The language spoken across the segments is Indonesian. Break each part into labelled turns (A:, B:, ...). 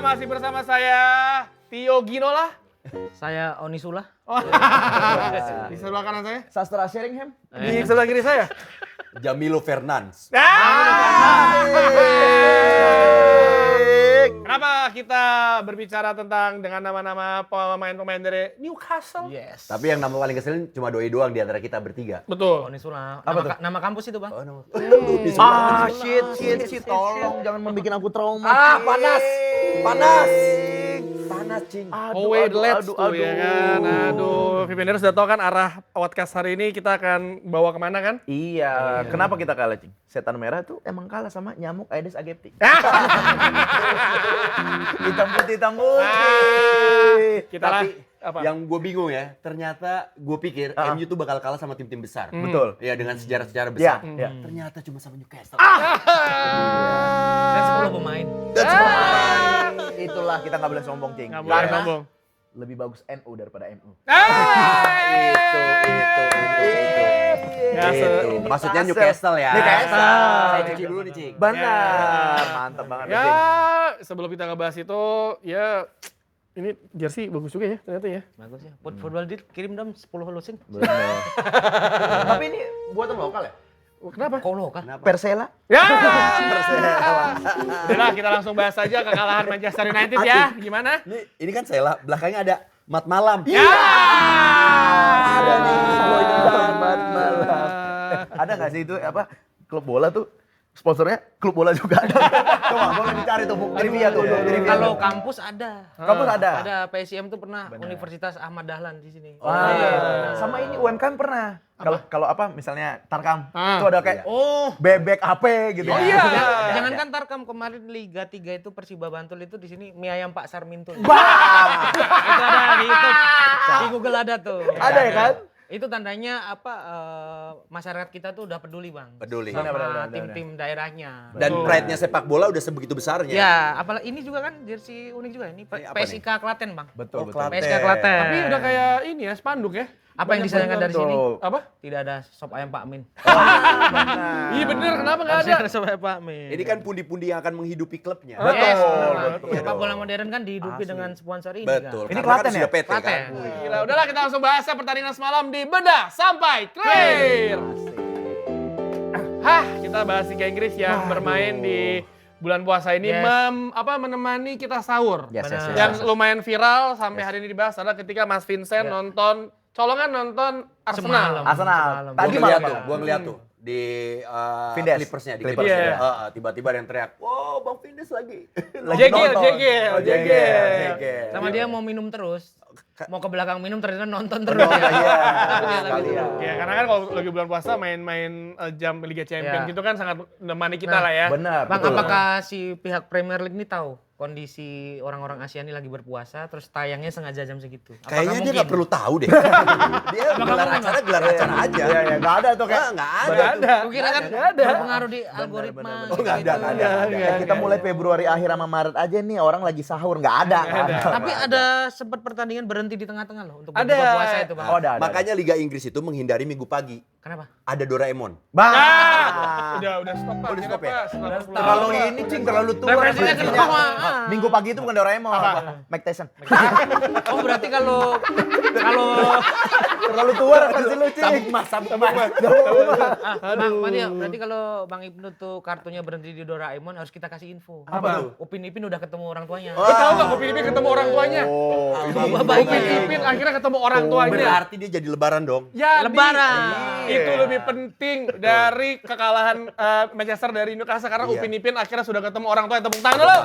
A: masih bersama saya Tio Ginola.
B: Saya Onisula.
A: Di sebelah kanan saya.
C: Sastra Sheringham.
A: Di sebelah kiri saya.
D: Jamilo Fernandes.
A: Kenapa kita berbicara tentang dengan nama-nama pemain-pemain dari Newcastle?
C: Yes.
D: Tapi yang nama paling keselin cuma Doi doang di antara kita bertiga.
A: Betul.
B: Onisula.
C: Apa tuh?
B: Nama kampus itu, Bang.
C: Shit, tolong jangan membuat aku trauma.
D: Panas, cing.
A: Away Let's tuh ya kan. Aduh, Vipender sudah tahu kan arah podcast hari ini kita akan bawa kemana kan?
C: Iya, kenapa kita kalah, Cing? Setan merah tuh emang kalah sama nyamuk Aedes aegypti. Hitam putih.
A: Kita lah.
D: Tapi yang gue bingung ya, ternyata gue pikir MU tuh bakal kalah sama tim-tim besar.
C: Betul.
D: Ya dengan sejarah-sejarah besar.
C: Iya.
D: Ternyata cuma sama Newcastle.
B: Dan 10 pemain.
C: Itulah kita nggak boleh sombong, Cing.
A: Nggak boleh sombong.
C: Lebih bagus NU daripada MU.
D: Itu.
A: Ya,
D: Maksudnya Newcastle ya.
C: Newcastle.
D: Saya cuci dulu nih, Cing.
C: Benar, mantap banget.
A: Ya,
C: Cing.
A: sebelum kita ngebahas itu, ya ini jersey bagus juga ya ternyata ya.
B: Bagus ya. Football Deal kirim dong 10 lusin.
C: Benar. Tapi ini buatan lokal ya?
A: Kenapa?
B: Kok lokal?
C: Persela.
A: Ya. Udah kita langsung bahas saja kekalahan Manchester United ya. Gimana?
D: Ini kan Sela, belakangnya ada Mat Malam.
A: Ya.
D: Ada nih.
C: Selamat malam. Ada nggak sih itu apa klub bola tuh sponsornya klub bola juga ada. Coba boleh dicari tuh trivia tuh.
B: Kalau kampus ada.
C: Kampus ada.
B: Ada PSIM tuh pernah Universitas Ahmad Dahlan di sini.
C: Sama ini UMKM pernah. Kalau apa misalnya Tarkam itu ada kayak
B: Oh,
C: bebek HP gitu.
A: Oh iya.
B: jangankan Tarkam kemarin Liga 3 itu Persiba Bantul itu di sini mie ayam Pak Sarmintul. Itu ada di YouTube. Di Google ada tuh.
C: Ada ya kan?
B: Itu tandanya apa masyarakat kita tuh udah peduli, Bang.
D: Peduli.
B: Sama
C: Benar.
B: tim-tim daerahnya.
D: Dan pride-nya sepak bola udah sebegitu besarnya.
B: Ya, apalagi ini juga kan jersey unik juga ini
D: Ini apa
B: PSIK Klaten, Bang.
C: Betul.
B: PSIK Klaten.
A: Tapi udah kayak ini ya, spanduk ya.
B: apa yang disayangkan dari sini?
A: Apa?
B: Tidak ada sop ayam Pak Min.
A: Iya bener, kenapa nggak ada?
B: Harusnya ada sop ayam Pak Min.
D: Ini kan pundi-pundi yang akan menghidupi klubnya.
B: Yes,
C: Betul.
B: sepak bola modern kan dihidupi dengan sponsor ini
D: Betul.
B: kan.
C: Ini
D: Karena
C: Klaten
D: kan
C: ya?
D: sudah PT
B: Klaten.
D: kan.
A: Gila, udahlah kita langsung bahas ya pertandingan semalam di bedah sampai clear. Kita bahas Liga Inggris yang bermain di bulan puasa ini menemani kita sahur.
C: Yes.
A: Yang lumayan viral sampai hari ini dibahas adalah ketika Mas Vincent nonton nonton Arsenal.
B: Semalam.
C: Tadi
D: Gua
C: malam
D: ngeliat tuh, gua ngeliat tuh di
C: Vindes.
D: Clippersnya, di
C: Clippers,
D: Clippersnya.
A: iya.
D: Tiba-tiba ada yang teriak, wow Bang Vindes lagi.
A: Jegel.
B: Sama dia mau minum terus. Mau ke belakang minum ternyata nonton terus.
A: Ya karena kan kalau lagi bulan puasa main-main jam Liga Champions
B: Ya.
A: gitu kan sangat menemani kita lah ya.
C: Benar.
B: Bang,
C: betul.
B: apakah si pihak Premier League ini tahu kondisi orang-orang Asia ini lagi berpuasa terus tayangnya sengaja jam segitu? Apakah
D: Kayaknya dia
B: mungkin?
D: nggak perlu tahu deh. Dia gelar acara aja.
C: Iya, nggak ada tuh kayak.
D: Nggak ada.
B: Gue kira kan berpengaruh di algoritma.
D: Oh nggak
B: gitu.
D: ada.
C: Kita mulai Februari akhir sama Maret aja nih orang lagi sahur nggak ada.
B: Tapi ada sempat pertandingan berhenti di tengah-tengah loh untuk
A: Ada.
B: berbuka puasa itu, Bang.
C: Oh, ada.
D: Makanya Liga Inggris itu menghindari Minggu pagi.
B: Kenapa?
D: Ada Doraemon.
C: Bang.
A: Udah stop Pak.
D: Udah stop ya?
C: Terlalu ini Cing, terlalu tua.
B: Referensinya ke bawah.
C: Minggu pagi itu bukan Doraemon. Mike Tyson.
B: Oh, berarti kalau
C: Terlalu tua referensi lu Cing.
D: Sabuk mas.
B: Bang Madia, berarti kalau Bang Ibnu tuh kartunya berhenti di Doraemon harus kita kasih info.
D: Apa tuh?
B: Upin Ipin udah ketemu orang tuanya.
A: Lo tau gak Upin Ipin ketemu orang tuanya? Upin
B: Iya.
A: Ipin akhirnya ketemu orang tuanya.
D: Berarti dia jadi lebaran dong.
A: Jadi,
B: Lebaran.
A: itu lebih penting dari kekalahan Manchester dari Newcastle karena
D: Iya.
A: Upin Ipin akhirnya sudah ketemu orang tua. Tepuk tangan dulu.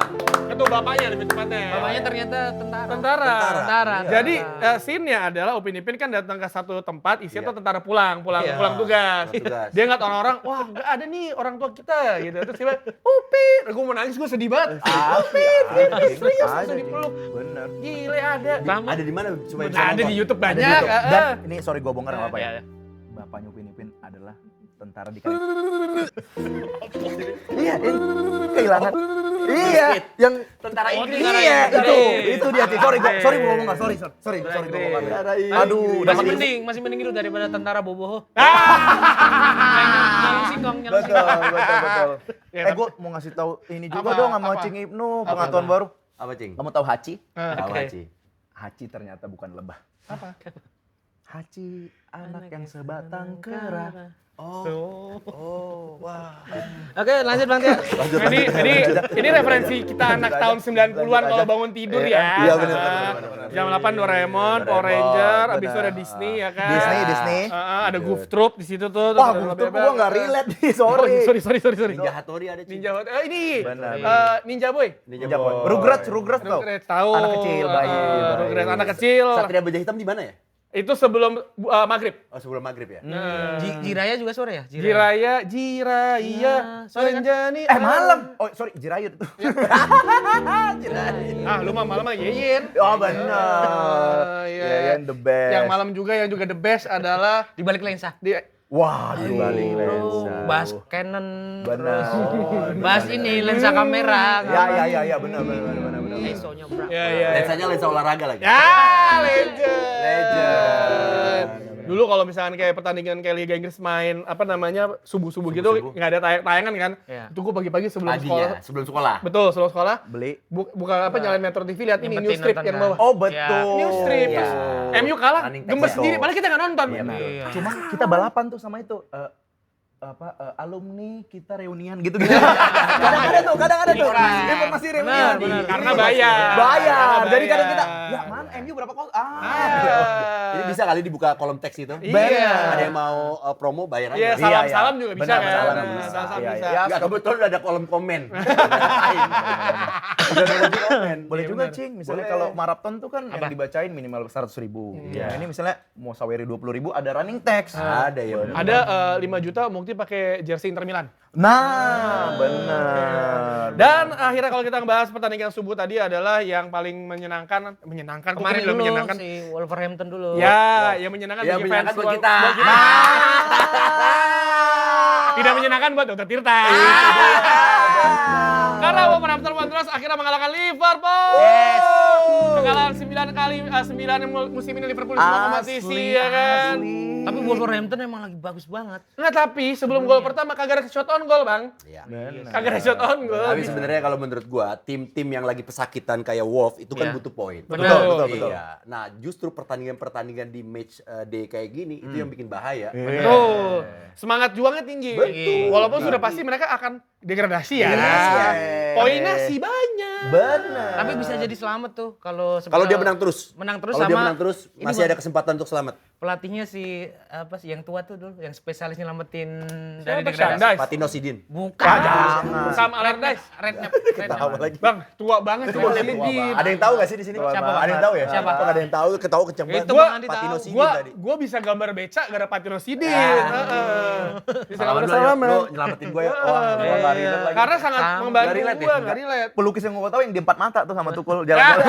A: Ketemu bapaknya lebih tepatnya.
B: Bapaknya ternyata tentara.
A: Tentara. Jadi scene-nya adalah Upin Ipin kan datang ke satu tempat isinya tuh tentara pulang tugas.
D: Tugas.
A: Dia ngeliat orang-orang, wah nggak ada nih orang tua kita gitu. Terus dia bilang, Upin, gue mau nangis, gue sedih banget. Upin, serius langsung dipeluk.
C: Bener.
A: Gile ada.
D: Ada di mana supaya bisa
A: Ada
D: nonton?
A: di YouTube
C: Ada
A: banyak.
C: di YouTube. Dan ini sorry gue bongkar nggak apa ya.
B: Iya.
C: Bapaknya Upin Ipin adalah tentara di Kali. Iya, yang kehilangan. Iya, yang
B: Tentara Inggris.
C: Iya, itu dia. Cing. Sorry gue ngomong sorry gue
B: Inggris.
C: ngomong. Aduh, udah
B: Masih mending itu daripada tentara boboho.
A: Ah!
B: Nyalong singkong.
C: Betul.
A: Ya,
C: Gue mau ngasih tahu ini juga
A: Apa?
C: dong sama
A: Apa?
C: Cing Ibnu pengetahuan baru.
D: Apa, Cing?
C: Kamu tahu Haci?
D: Tahu
B: Oke.
D: Haji.
C: Haci ternyata bukan lebah.
A: Apa?
C: Haci, anak yang sebatang kera.
D: Oh, wah.
B: Oke, lanjut Bang Tia.
A: Ini referensi kita anak tahun 90-an kalau bangun tidur ya.
C: Iya, benar.
A: Jam 8 Doraemon, Power Ranger, abis itu ada Disney ya kan.
C: Disney.
A: Ada Goof Troop di situ tuh.
C: Wah, Gue gua nggak relate nih, sorry.
A: Sorry.
D: Ninja Hattori ada, Cing.
A: Ninja ini
C: Benar.
A: Ninja Boy.
D: Ninja Boy.
C: Rugrats tau?
A: Tahu.
C: Anak kecil, bayi.
A: Rugrats, anak kecil.
D: Satria Baja Hitam di mana ya?
A: Itu sebelum maghrib.
D: Oh, sebelum maghrib ya?
B: Jiraya juga sore ya?
A: Jiraya,
B: sore kan?
A: Renjani.
C: Malam. Oh, sorry, Jirayut itu.
A: Lu mah malam mah Yeyen.
C: Oh, benar.
A: Iya.
C: Yeyen the best.
A: Yang malam juga yang juga the best adalah
B: Di balik lensa.
C: Wah, di balik lensa.
B: Bahas Canon.
C: Benar.
B: Bahas ini lensa kamera.
C: Ya, benar.
B: ISO-nya berapa?
A: ya.
D: Lensanya lensa olahraga lagi.
A: Ya, legend.
C: Legend.
A: Dulu kalau misalkan kayak pertandingan kayak Liga Inggris main apa namanya subuh-subuh gitu
D: Subuh-subuh.
A: nggak ada tayangan kan?
B: Iya.
A: Itu gue pagi-pagi sebelum sekolah.
D: Paginya, sebelum sekolah.
A: Betul, sebelum sekolah.
C: Beli.
A: Buka apa nyalain Metro TV lihat ini
B: Nyempetin
A: news strip
B: nonton
A: yang
B: kan.
A: bawah.
C: Oh, betul.
A: News strip.
D: Iya.
A: Terus MU kalah,
D: Running text
A: gemes
C: itu.
A: sendiri. Padahal kita nggak nonton.
B: Iya.
C: Cuma kita balapan tuh sama itu. Alumni kita reunian gitu-gitu. Kadang ada tuh. Informasi reunian.
B: Benar.
A: Karena bayar.
C: Bayar. Jadi kadang kita,
A: Bayar.
C: ya man, MU berapa kos?
D: Jadi bisa kali dibuka kolom teks itu.
A: Iya.
D: Ada yang mau promo bayar aja.
A: Iya, salam-salam juga bisa
C: Benar,
A: kan.
C: salam
A: Nah,
C: bisa.
A: salam
C: Iya,
A: bisa.
C: iya.
D: Enggak, kebetulan udah ada kolom komen.
C: Boleh
A: Iya,
C: juga,
A: benar.
C: Cing. Misalnya
D: Boleh.
C: kalau maraton tuh kan
B: Apa?
C: yang dibacain minimal 100.000.
A: Iya.
C: Ini misalnya mau saweri 20.000 ada running text.
D: Ada ya. benar.
A: Ada 5 juta Mukti pakai jersey Inter Milan.
C: Nah, benar.
A: Dan akhirnya kalau kita ngebahas pertandingan subuh tadi adalah yang paling menyenangkan kok
B: Kemarin
A: kita bilang
B: dulu
A: menyenangkan.
B: si Wolverhampton dulu.
A: Ya, yang menyenangkan
D: Yang
A: bagi
D: menyenangkan
A: fans
D: buat kita.
A: Tidak menyenangkan buat Dr. Tirta. Karena Wolverhampton Wanderers akhirnya mengalahkan Liverpool. Kekalahan 9 musim ini Liverpool di semua kompetisi ya kan.
B: Tapi Wolverhampton emang lagi bagus banget.
A: Nggak, tapi sebelum gol pertama kagak ada shot on goal, Bang.
D: Iya.
A: Kagak ada shot on goal.
D: Tapi sebenarnya kalau menurut gua, tim-tim yang lagi pesakitan kayak Wolf itu kan
B: Iya.
D: butuh poin.
A: Betul.
D: Iya. Nah, justru pertandingan-pertandingan di match day kayak gini itu yang bikin bahaya.
A: Betul. Semangat juangnya tinggi.
D: Betul.
A: Walaupun sudah pasti mereka akan degradasi ya.
C: Degradasi ya.
A: Poinnya sih banyak.
C: Benar.
B: Tapi bisa jadi selamat tuh kalau
D: Kalau dia menang terus.
B: Menang terus
D: Kalau dia
B: sama
D: menang terus
B: ini
D: masih
B: buat
D: ada kesempatan untuk selamat.
B: pelatihnya si apa sih yang tua tuh dulu yang spesialis nyelamatin dari
A: Siapa?
B: degradasi.
A: Shandai.
D: Patino Sidin.
B: Bukan.
A: Sam Allardyce.
B: Redknapp.
C: Tahu lagi.
A: Bang, tua banget tuh
C: Tua
A: Sidin.
C: banget.
D: Ada yang tahu gak sih di sini?
B: Siapa?
D: Ada yang tahu ya?
B: Siapa?
D: Kok ada yang tahu? Ketahu kenceng banget.
B: Itu Bang Andi
D: Patino
B: tahu.
D: Sidin
A: Gua
D: tadi.
A: gua bisa gambar beca gara Patino Sidin. Heeh. Bisa gambar
D: Lu
A: salaman.
D: nyelamatin gue ya.
C: Wah, gua nggak relate lagi.
A: Karena sangat
B: Sama.
A: membantu
D: Nggak relate
A: gua,
D: ya?
A: nggak relate.
C: Pelukis yang gua tahu yang di empat mata tuh sama Tukul jalan-jalan.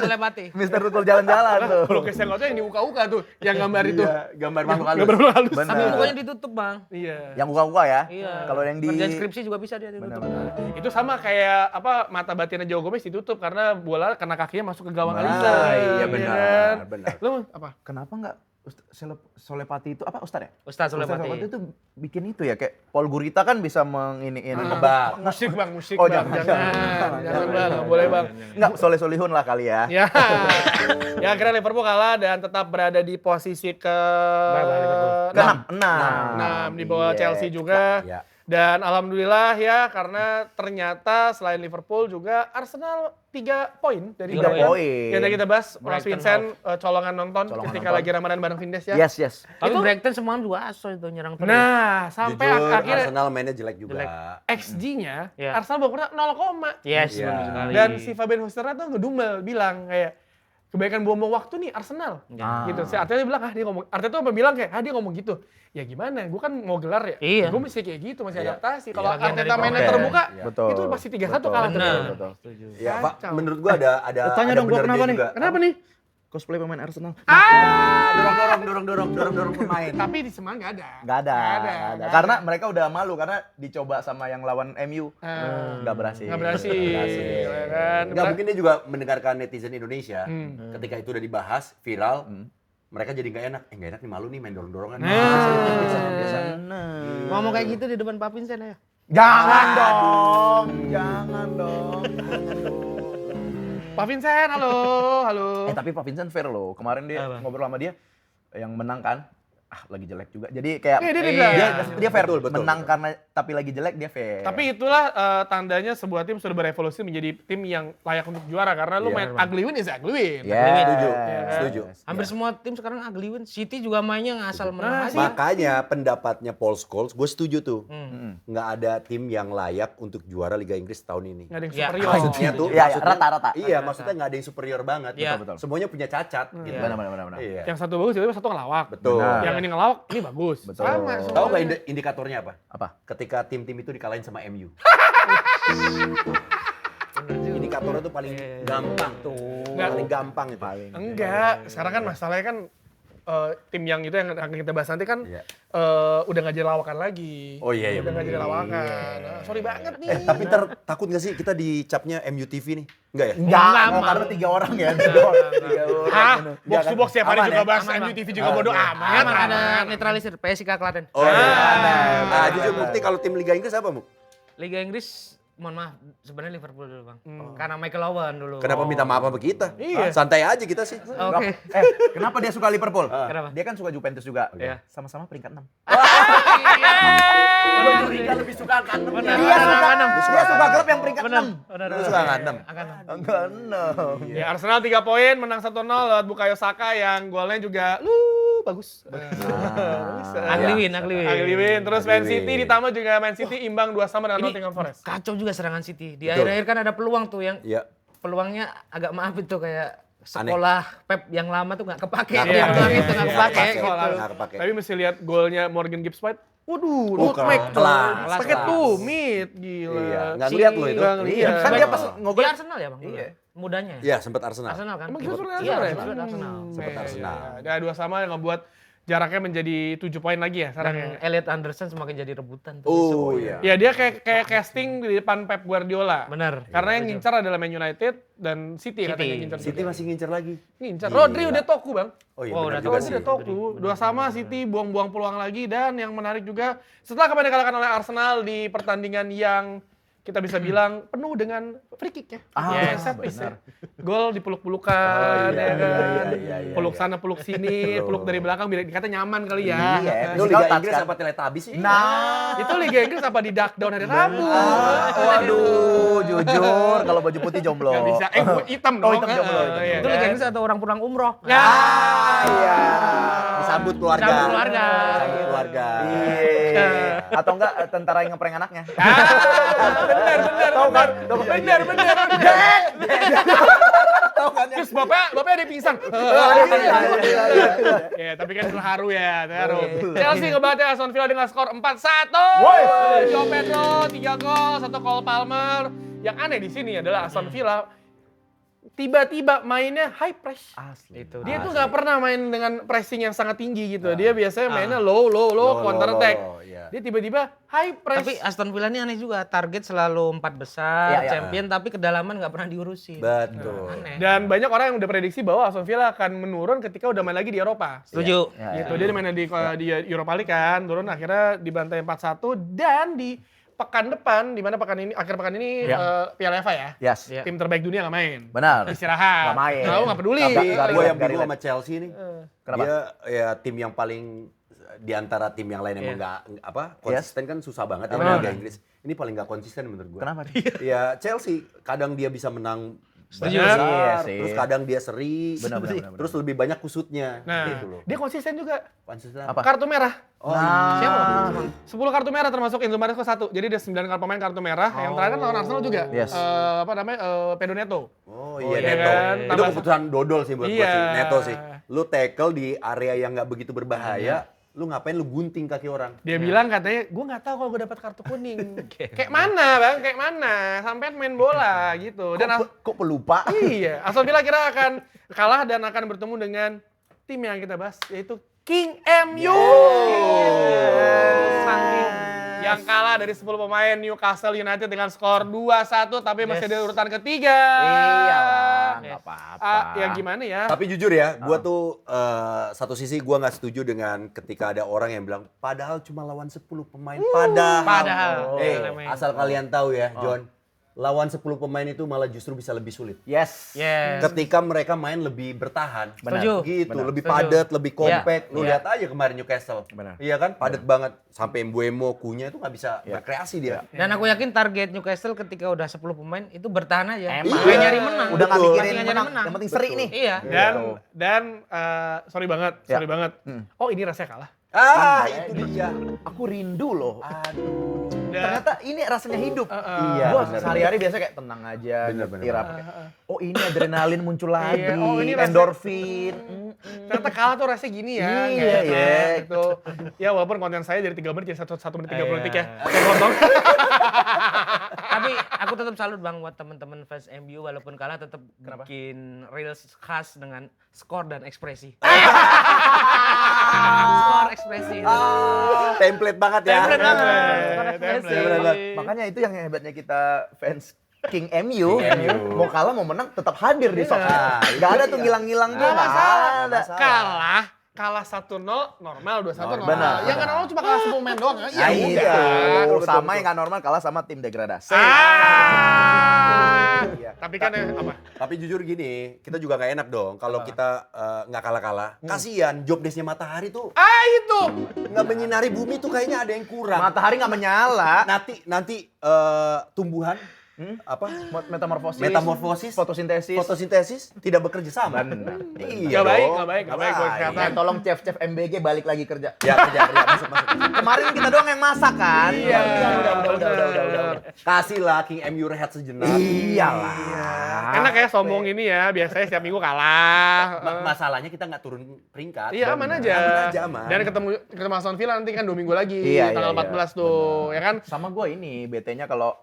B: Telepati.
C: Mister Tukul jalan-jalan tuh.
A: Pelukis yang yang di uka-uka tuh, yang gambar itu.
D: Gambar makhluk halus.
A: Gambar halus.
C: Benar.
B: Tapi mukanya ditutup, Bang.
A: Iya.
C: Yang buka-buka ya.
B: Iya.
C: Kalau yang di
B: Kerjaan skripsi juga bisa dia ditutup.
C: Benar-benar.
A: Itu sama kayak apa mata batinnya Joe Gomez ditutup karena bola kena kakinya masuk ke gawang
C: Nah,
A: Alisson.
D: iya benar,
A: kan?
D: benar.
A: Lu apa?
C: Kenapa enggak Solepati itu apa Ustadz ya?
B: Ustaz
C: Solepati
B: Sulepati.
C: itu bikin itu ya kayak Paul Gurita kan bisa menginiin
D: Nebak.
A: Musik Bang, musik
C: Oh,
A: Bang.
C: jangan,
A: Jangan Bang, nggak boleh Bang.
C: Enggak soleh-solihun lah kali ya.
A: Ya. Ya akhirnya Liverpool kalah dan tetap berada di posisi ke
C: Enam.
A: di bawah
C: Iya.
A: Chelsea juga.
D: Ya.
A: Dan alhamdulillah ya karena ternyata selain Liverpool juga Arsenal 3 poin dari
C: 3
A: Brighton.
C: poin.
A: Yang tadi kita bahas Mas
B: Brighton
A: Vincent colongan nonton
C: Colongan
A: ketika
C: nonton.
A: lagi Ramadan bareng Vindes ya.
C: Yes, yes.
B: Tapi
A: Itu-
B: Brighton semalam juga aso itu nyerang terus.
A: Nah, sampai
D: Jujur,
A: akhirnya
D: Arsenal mainnya jelek juga.
B: Jelek.
A: XG-nya
B: Iya.
A: Arsenal baru pernah 0,
B: Yes,
D: Iya.
B: benar sekali.
A: dan si Fabian Husterna tuh ngedumel bilang kayak kebaikan buang-buang waktu nih Arsenal.
B: Ya.
A: Gitu. Si Arteta bilang, dia ngomong, Arteta tuh bilang kayak, dia ngomong gitu. Ya gimana, gue kan mau gelar ya.
B: Iya.
A: Gue mesti kayak gitu, masih
D: Iya.
A: adaptasi. Kalau
B: Iya, bagian
A: Arteta
B: dari
A: mainnya
C: proses.
A: terbuka,
D: Iya.
C: Betul.
A: itu pasti 3-1 kalah
B: Benar.
A: terus.
C: Betul.
B: Setuju.
D: Ya, Pak,
A: Kacau.
D: menurut gua ada
C: Tanya dong gua
D: benernya
C: kenapa nih?
D: juga.
A: Kenapa nih?
C: Cosplay pemain Arsenal.
D: Dorong pemain.
A: Tapi di Semarang nggak ada.
C: Nggak ada. Karena mereka udah malu karena dicoba sama yang lawan MU. Nggak berhasil.
A: Nggak berhasil. Ya kan?
D: Enggak, mungkin dia juga mendengarkan netizen Indonesia ketika itu udah dibahas viral. Mereka jadi nggak enak. Nggak enak nih, malu nih main dorong-dorongan.
C: Biasa.
B: Ngomong kayak gitu di depan Pak Vincent ya.
C: Jangan dong. Jangan dong.
A: Pak Vincent, halo.
C: Tapi Pak Vincent fair loh. Kemarin dia
B: Apa?
C: ngobrol sama dia yang menang kan. Lagi jelek juga. Jadi kayak
A: Iya, dia bilang.
C: dia fair.
D: Betul.
C: Menang karena tapi lagi jelek dia fair.
A: Tapi itulah tandanya sebuah tim sudah berevolusi menjadi tim yang layak untuk juara karena lu main ugly win is ugly win.
D: Setuju.
B: Hampir semua tim sekarang ugly win. City juga mainnya ngasal menang aja.
D: Makanya pendapatnya Paul Scholes, gue setuju tuh. Nggak ada tim yang layak untuk juara Liga Inggris tahun ini.
A: Nggak ada yang
B: Ya,
A: superior.
D: Maksudnya tuh,
C: Iya, rata-rata.
D: Iya, maksudnya nggak ada yang superior banget.
B: Iya.
C: Betul.
D: Semuanya punya cacat. Gitu.
C: Benar.
D: Iya.
A: Yang satu bagus, jadi satu ngelawak.
D: Betul.
A: Yang ini ngelawak, ini bagus.
C: Betul.
A: Sama
D: Tahu
A: semua.
D: nggak indikatornya apa?
C: Apa?
D: Ketika tim-tim itu dikalahin sama MU. Indikatornya tuh paling gampang tuh.
A: Nggak.
D: Paling gampang itu.
A: Enggak, sekarang kan masalahnya kan tim yang itu yang akan kita bahas nanti kan
D: Iya.
A: udah nggak jadi lawakan lagi.
D: Oh, iya,
A: Udah nggak jadi
D: bener.
A: lawakan. Nah, sorry banget nih.
D: Tapi takut nggak sih kita dicapnya MU TV nih? Enggak ya?
C: Enggak,
A: Lama.
C: karena 3 orang ya. 3 orang.
A: Hah?
C: Bener.
A: Box to box tiap hari
C: Aman
A: juga
C: ya?
A: bahas
B: Aman,
A: MU
B: Bang.
A: TV juga bodo amat.
B: Aman ada netralisir PSIK Klaten.
D: Oh iya. Nah, jujur Mukti kalau tim Liga Inggris apa, Muk?
B: Liga Inggris mohon maaf sebenarnya Liverpool dulu Bang. Karena Michael Owen dulu.
D: Kenapa minta maaf sama kita?
A: Iya.
D: Santai aja kita sih.
B: Oke.
C: Kenapa dia suka Liverpool?
B: Kenapa?
C: Dia kan suka Juventus juga.
B: Iya.
C: Sama-sama peringkat 6.
B: Benar.
C: lebih suka angka 6.
B: Benar.
C: Dia suka klub yang peringkat 6.
D: Lu suka angka 6?
C: Angka 6.
A: Ya, Arsenal 3 poin, menang 1-0 lewat Bukayo Saka yang golnya juga bagus.
B: Ugly win.
A: Ugly win. Terus
D: Ugly
A: Man City
D: win.
A: ditambah juga Man City imbang 2-2 dengan Nottingham Forest.
B: Kacau juga serangan City. Di
D: Betul.
B: akhir-akhir kan ada peluang tuh yang
D: Iya.
B: peluangnya agak maaf itu kayak sekolah Pep yang lama tuh nggak kepake.
D: Nggak
B: Dia
D: kepake.
B: peluang itu nggak
D: Iya,
B: kepake.
D: nggak
B: gitu.
D: kepake. Nggak kepake.
A: Tapi mesti lihat golnya Morgan Gibbs White. Waduh, nutmeg.
D: kelas.
A: Pakai tumit, gila.
D: Iya, nggak ngeliat lo itu.
A: Nggak ngeliat.
C: Kan dia pas
B: Di
C: ngogol
B: Arsenal ya Bang? Iya. Mudanya ya?
D: Iya, sempat Arsenal.
B: Arsenal kan?
A: Emang kita suruh
B: Iya,
A: Arsenal ya?
B: sempat Arsenal.
D: Sempat Arsenal.
A: Ada 2-2 yang ngebuat jaraknya menjadi 7 poin lagi ya sekarang ya.
B: Dan Elliot Anderson semakin jadi rebutan tuh.
D: Oh iya.
A: Ya dia kayak casting di depan Pep Guardiola.
B: Benar.
A: Karena yang ngincar adalah Man United dan City katanya ngincar.
D: City masih ngincer lagi.
A: Ngincar.
D: Gila.
A: Rodri udah toku, Bang.
D: Oh iya,
B: Oh,
D: benar
B: udah
D: juga
A: Rodri
D: sih.
A: udah toku. 2-2 City buang-buang peluang lagi dan yang menarik juga setelah kemarin dikalahkan oleh Arsenal di pertandingan yang kita bisa bilang penuh dengan free kick ya.
C: Yes,
A: set piece ya. Gol dipeluk-pelukan ya kan. Peluk sana, peluk sini, peluk dari belakang biar dikata nyaman kali ya.
C: Iya,
D: Lu
C: physical
D: Liga
C: touch
D: Inggris
C: kan?
D: apa Teletubbies sih?
C: Nah,
A: Itu Liga Inggris apa di duck down hari Rabu?
C: waduh, jujur kalau baju putih jomblo.
A: Gak bisa. Hitam dong.
C: Oh, hitam jomblo, hitam
A: Iya
B: Itu
A: kan?
B: Liga Inggris atau orang pulang umroh?
A: Ya.
C: Iya.
D: Disambut keluarga.
B: Disambut keluarga.
D: Disambut keluarga.
C: Iya. Atau enggak tentara yang ngeprank anaknya.
A: Bener.
C: Tahu kan?
A: Bener.
C: Tahu kan?
A: Terus bapaknya ada yang pingsan. Ya, tapi kan terharu ya, terharu. Chelsea ngebantai Aston Villa dengan skor 4-1. Joe Pedro 3 gol, 1 Cole Palmer. Yang aneh di sini adalah Aston Villa tiba-tiba mainnya high press.
C: Asli.
B: Itu
A: Dia tuh nggak pernah main dengan pressing yang sangat tinggi gitu. Dia biasanya mainnya low, counter attack.
D: iya.
A: Dia tiba-tiba high press.
B: Tapi Aston Villa ini aneh juga, target selalu 4 besar,
C: Iya, iya.
B: champion tapi kedalaman nggak pernah diurusin.
D: Betul.
B: Aneh.
A: Dan banyak orang yang udah prediksi bahwa Aston Villa akan menurun ketika udah main lagi di Eropa.
B: Setuju.
C: Ya,
A: Gitu, dia main di Europa League kan, turun akhirnya dibantai 4-1 dan di pekan depan, di mana akhir pekan ini Piala FA ya.
C: Yes.
B: Iya.
A: Tim terbaik dunia nggak main.
C: Benar.
A: Istirahat.
C: Nggak main.
A: Tahu nggak peduli.
C: Nggak-
D: Tapi
C: nggak
D: gue yang
C: relate,
D: bingung
C: nggak
D: sama Chelsea nih.
C: Kenapa?
D: Dia ya tim yang paling di antara tim yang lain emang nggak konsisten kan susah banget ya
A: Benar.
D: Liga Inggris. Ini paling nggak konsisten menurut gue.
C: Kenapa?
D: Ya Chelsea kadang dia bisa menang
B: Setuju.
D: besar,
C: Iya sih.
D: terus kadang dia seri,
C: Benar.
D: terus lebih banyak kusutnya
A: Nah,
D: gitu loh.
A: dia konsisten juga.
D: Konsisten
C: Apa?
A: Kartu merah.
D: Oh,
C: Nah,
A: 10 kartu merah termasuk Enzo Maresco 1. Jadi dia 9 kali pemain kartu merah. Yang terakhir kan lawan Arsenal juga.
C: Yes.
A: Pedro Neto.
D: Oh
A: iya
D: iya, Neto.
A: kan?
D: Itu
A: Tambah-
D: keputusan dodol sih buat gue
A: Iya.
D: sih, Neto sih. Lu tackle di area yang nggak begitu berbahaya, lu ngapain lu gunting kaki orang?
A: Dia bilang katanya, gue nggak tahu kalau gue dapat kartu kuning. Kayak mana bang? Kayak mana? Sampai main bola gitu. Dan
C: kok pelupa?
A: iya, Aston Villa kira akan kalah dan akan bertemu dengan tim yang kita bahas yaitu King MU. Sang King. Yang kalah dari 10 pemain Newcastle United dengan skor 2-1 tapi masih di urutan ketiga.
C: Iya lah, nggak apa-apa.
A: Ya gimana ya?
D: Tapi jujur ya, gua tuh satu sisi gua nggak setuju dengan ketika ada orang yang bilang padahal cuma lawan 10 pemain. Padahal.
B: Padahal.
D: Asal kalian tahu ya, John. lawan 10 pemain itu malah justru bisa lebih sulit.
C: Yes.
B: Yes.
D: Ketika mereka main lebih bertahan.
B: Setuju.
D: Gitu,
C: Benar.
D: lebih
B: Setuju.
D: padat, lebih compact. Lu
B: Iya.
D: lihat aja kemarin Newcastle.
C: Benar.
D: Iya kan? Padat banget. Sampai Mbeumo, Kunya itu nggak bisa berkreasi dia.
B: Dan aku yakin target Newcastle ketika udah 10 pemain itu bertahan aja.
C: Emang.
B: Nggak nyari menang.
C: Udah nggak
D: Betul.
C: mikirin
B: Masih nggak nyari
C: menang, yang penting seri nih.
B: Iya.
A: Dan sorry banget.
C: Ya.
A: Oh ini rasanya kalah.
D: Itu dia.
C: Aku rindu loh.
D: Aduh.
C: Ternyata ini rasanya hidup.
D: Iya,
C: Gua
D: benar,
C: sehari-hari biasa kayak tenang aja,
D: Benar,
C: nyetir
D: benar.
C: apa. Oh ini adrenalin muncul lagi,
A: Iya, oh, ini rasanya-
C: endorfin.
A: Ternyata kalah tuh rasanya gini ya.
C: Iya,
A: nggak enak
C: iya.
A: Gitu. Ya walaupun konten saya dari 3 menit jadi 1 menit 30 detik ya. Saya potong.
B: Tapi aku tetap salut Bang buat teman-teman fans MU walaupun kalah tetap bikin reels khas dengan skor dan ekspresi. Skor ekspresi.
D: Template banget ya.
B: Template banget.
A: Template,
B: Skor ekspresi.
A: template.
C: Makanya itu yang hebatnya kita fans King MU.
D: King MU.
C: Mau kalah mau menang tetap hadir di sosmed. Gak ada tuh ngilang-ngilang tuh.
A: Nggak masalah.
C: ada.
A: Kalah 1-0 normal, 2-1 normal.
C: Benar.
A: Yang kan normal cuma kalah 10 main doang. Ya
C: Iya,
A: udah.
C: betul. Sama yang gak normal kalah sama tim degradasi. Iya.
A: Tapi kan apa?
D: Tapi jujur gini, kita juga nggak enak dong kalau kita nggak kalah-kalah. Kasian job desk-nya Matahari tuh
A: Itu.
D: nggak menyinari bumi tuh kayaknya ada yang kurang.
C: Matahari gak menyala.
D: Nanti tumbuhan apa
C: Metamorfosis, fotosintesis.
D: fotosintesis tidak bekerja sama.
C: Benar.
D: Iya
A: Nggak baik,
D: dong.
A: nggak baik buat kesehatan.
C: Eh, tolong chef MBG balik lagi kerja.
D: Ya kerja masuk.
C: Kemarin kita doang yang masak kan?
A: Iya.
C: Udah.
D: Kasihlah King MU rehat sejenak.
C: Iyalah.
A: Enak ya sombong ini ya, biasanya setiap minggu kalah.
D: Masalahnya kita nggak turun peringkat.
A: Iya aman aja.
D: Aman aja, aman.
A: Dan ketemu Aston Villa nanti kan 2 minggu lagi,
C: Iya,
A: tanggal
C: iya,
A: 14 tuh, ya kan?
C: Sama gue ini, BT-nya kalau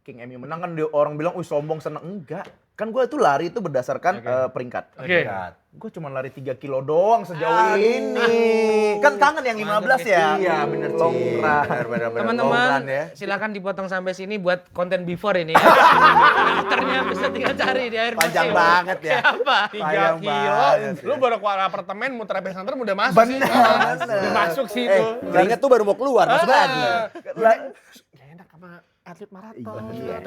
C: King MU menang kan orang bilang, sombong seneng. Enggak. Kan gue tuh lari itu berdasarkan peringkat.
A: Oke.
C: Gue cuma lari 3 kilo doang sejauh ini. Kan kangen yang 15 ya?
D: Iya bener
C: Long
D: Ci.
C: run.
D: Bener.
B: Teman-teman,
D: ya.
B: silakan dipotong sampai sini buat konten before ini. Karakternya bisa tinggal cari di air
C: Panjang
B: musim.
C: banget ya.
B: Siapa?
A: 3
C: Sayang
A: kilo,
C: banget
A: lu baru keluar apartemen, muter Epic Center udah masuk sih.
C: Bener.
A: Udah masuk sih itu.
D: Keringet tuh baru mau keluar, masuk lagi.
A: Gak enak sama atlet maraton.
C: Iya,